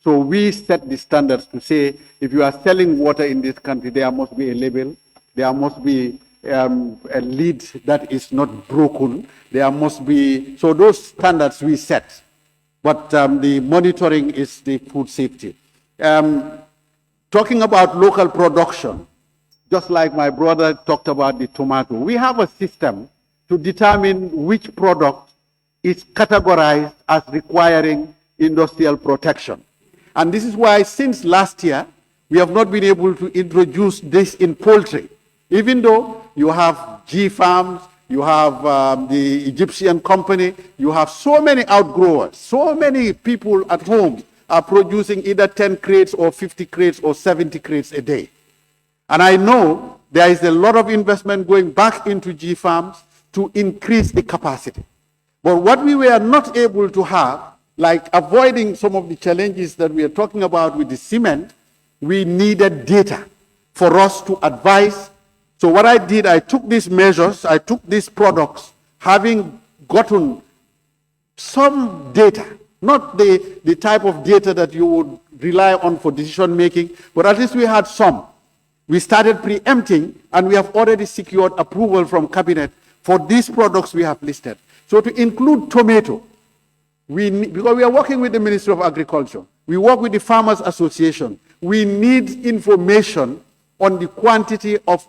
[SPEAKER 6] So we set the standards to say, if you are selling water in this country, there must be a label, there must be a lid that is not broken, there must be, so those standards we set. But the monitoring is the food safety. Talking about local production, just like my brother talked about the tomato, we have a system to determine which product is categorized as requiring industrial protection. And this is why since last year, we have not been able to introduce this in poultry. Even though you have G Farms, you have the Egyptian company, you have so many outgrowers, so many people at home are producing either 10 crates or 50 crates or 70 crates a day. And I know there is a lot of investment going back into G Farms to increase the capacity. But what we were not able to have, like avoiding some of the challenges that we are talking about with the cement, we needed data for us to advise. So what I did, I took these measures, I took these products, having gotten some data, not the type of data that you would rely on for decision making, but at least we had some. We started preempting, and we have already secured approval from cabinet for these products we have listed. So to include tomato, because we are working with the Ministry of Agriculture, we work with the Farmers Association, we need information on the quantity of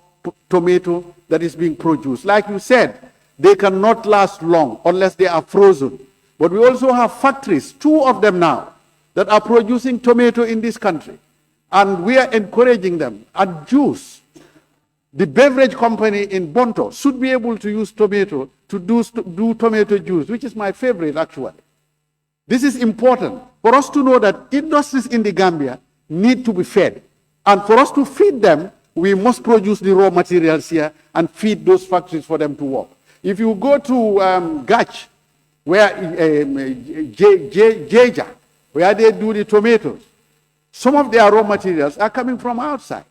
[SPEAKER 6] tomato that is being produced. Like you said, they cannot last long unless they are frozen. But we also have factories, 2 of them now, that are producing tomato in this country. And we are encouraging them. And juice, the beverage company in Bonto should be able to use tomato to do tomato juice, which is my favorite actually. This is important for us to know that industries in the Gambia need to be fed. And for us to feed them, we must produce the raw materials here and feed those factories for them to work. If you go to Gach, where Jeja, where they do the tomatoes, some of their raw materials are coming from outside.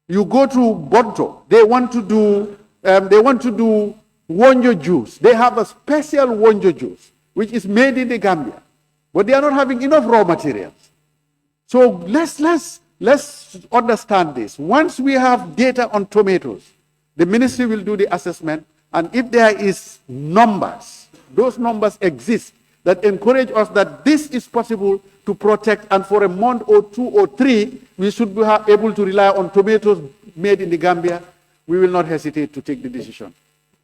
[SPEAKER 6] You go to Bonto, they want to do wonjo juice. They have a special wonjo juice, which is made in the Gambia, but they are not having enough raw materials. So let's understand this. Once we have data on tomatoes, the ministry will do the assessment, and if there is numbers, those numbers exist that encourage us that this is possible to protect, and for a month or 2 or 3, we should be able to rely on tomatoes made in the Gambia, we will not hesitate to take the decision.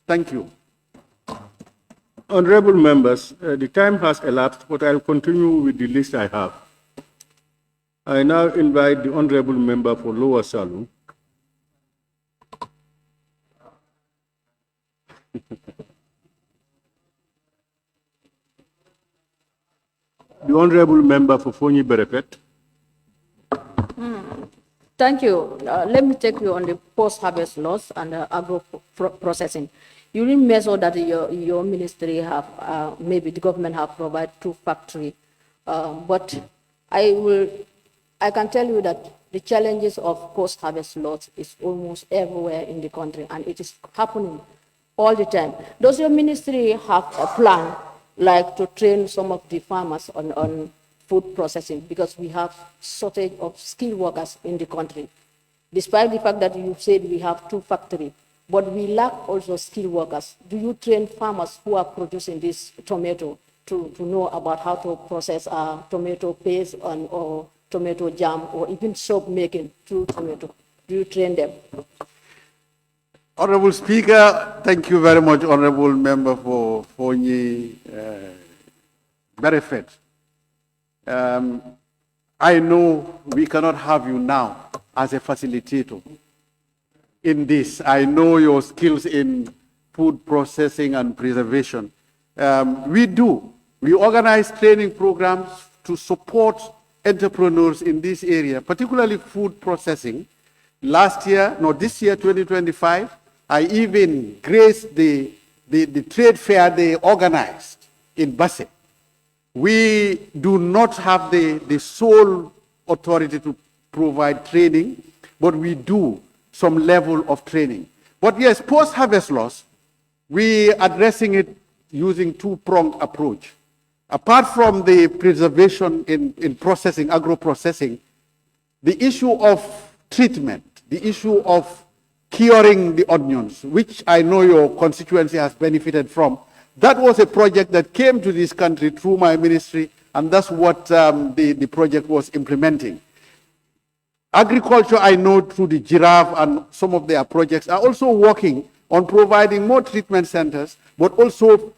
[SPEAKER 6] Thank you.
[SPEAKER 1] Honorable members, the time has elapsed, but I'll continue with the list I have. I now invite the honorable member for Lower Salon. The honorable member for Fonyi Berepet.
[SPEAKER 17] Thank you. Let me take you on the post-harvest loss and agro-processing. You didn't measure that your ministry have, maybe the government have provided 2 factories, but I can tell you that the challenges of post-harvest loss is almost everywhere in the country, and it is happening all the time. Does your ministry have a plan, like to train some of the farmers on food processing, because we have shortage of skilled workers in the country? Despite the fact that you said we have 2 factories, but we lack also skilled workers. Do you train farmers who are producing this tomato to know about how to process tomato paste or tomato jam, or even soap making through tomato? Do you train them?
[SPEAKER 6] Honorable Speaker, thank you very much, Honorable Member for Fonyi Berepet. I know we cannot have you now as a facilitator in this. I know your skills in food processing and preservation. We organize training programs to support entrepreneurs in this area, particularly food processing. This year, 2025, I even graced the trade fair they organized in Basse. We do not have the sole authority to provide training, but we do some level of training. But yes, post-harvest loss, we are addressing it using two-pronged approach. Apart from the preservation in processing, agro-processing, the issue of treatment, the issue of curing the onions, which I know your constituency has benefited from, that was a project that came to this country through my ministry, and that's what the project was implementing. Agriculture, I know through the Giraffe and some of their projects, are also working on providing more treatment centers, but also,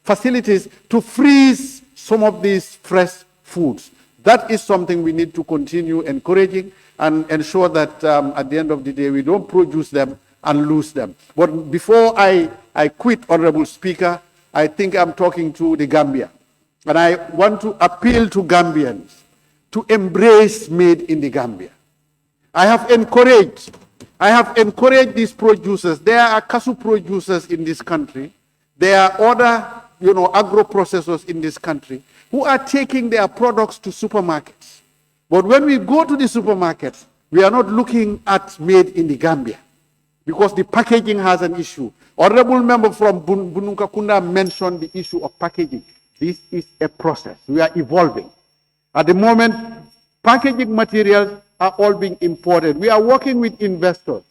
[SPEAKER 6] facilities to freeze some of these fresh foods. That is something we need to continue encouraging and ensure that at the end of the day, we don't produce them and lose them. But before I quit, Honorable Speaker, I think I'm talking to the Gambia. And I want to appeal to Gambians to embrace made in the Gambia. I have encouraged these producers. There are cashew producers in this country. There are other, agro-processors in this country who are taking their products to supermarkets. But when we go to the supermarkets, we are not looking at made in the Gambia because the packaging has an issue. Honorable member from Bununkakunda mentioned the issue of packaging. This is a process. We are evolving. At the moment, packaging materials are all being imported. We are working with investors.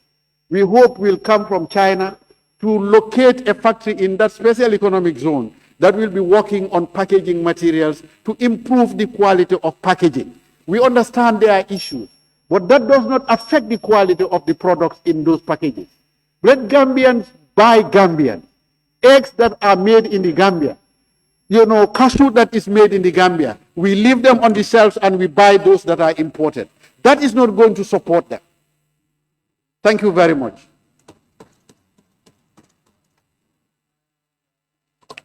[SPEAKER 6] We hope will come from China to locate a factory in that special economic zone that will be working on packaging materials to improve the quality of packaging. We understand there are issues, but that does not affect the quality of the products in those packages. Let Gambians buy Gambian. Eggs that are made in the Gambia. Cashew that is made in the Gambia. We leave them on the shelves and we buy those that are imported. That is not going to support them. Thank you very much.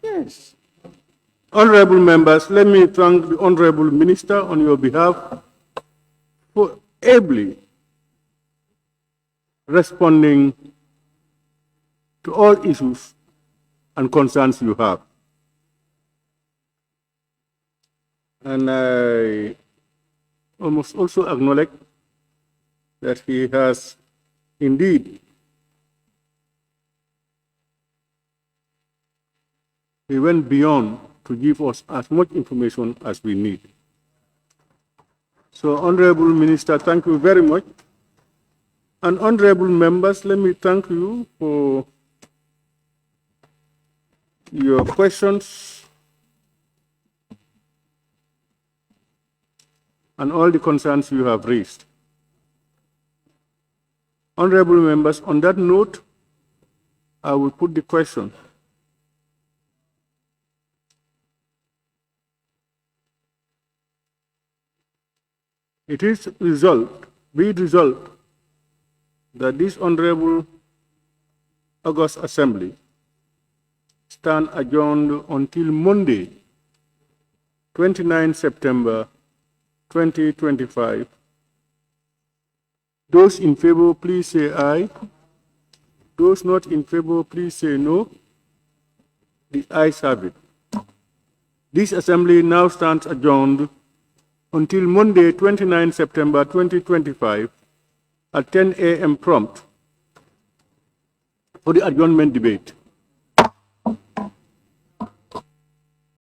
[SPEAKER 1] Yes. Honorable members, let me thank the Honorable Minister on your behalf for ably responding to all issues and concerns you have. And I must also acknowledge that he has indeed he went beyond to give us as much information as we need. So, Honorable Minister, thank you very much. And honorable members, let me thank you for your questions and all the concerns you have raised. Honorable members, on that note, I will put the question. It is resolved, be it resolved, that this Honorable August Assembly stand adjourned until Monday, 29 September 2025. Those in favor, please say aye. Those not in favor, please say no. The ayes have it. This Assembly now stands adjourned until Monday, 29 September 2025 at 10 a.m. prompt for the adjournment debate.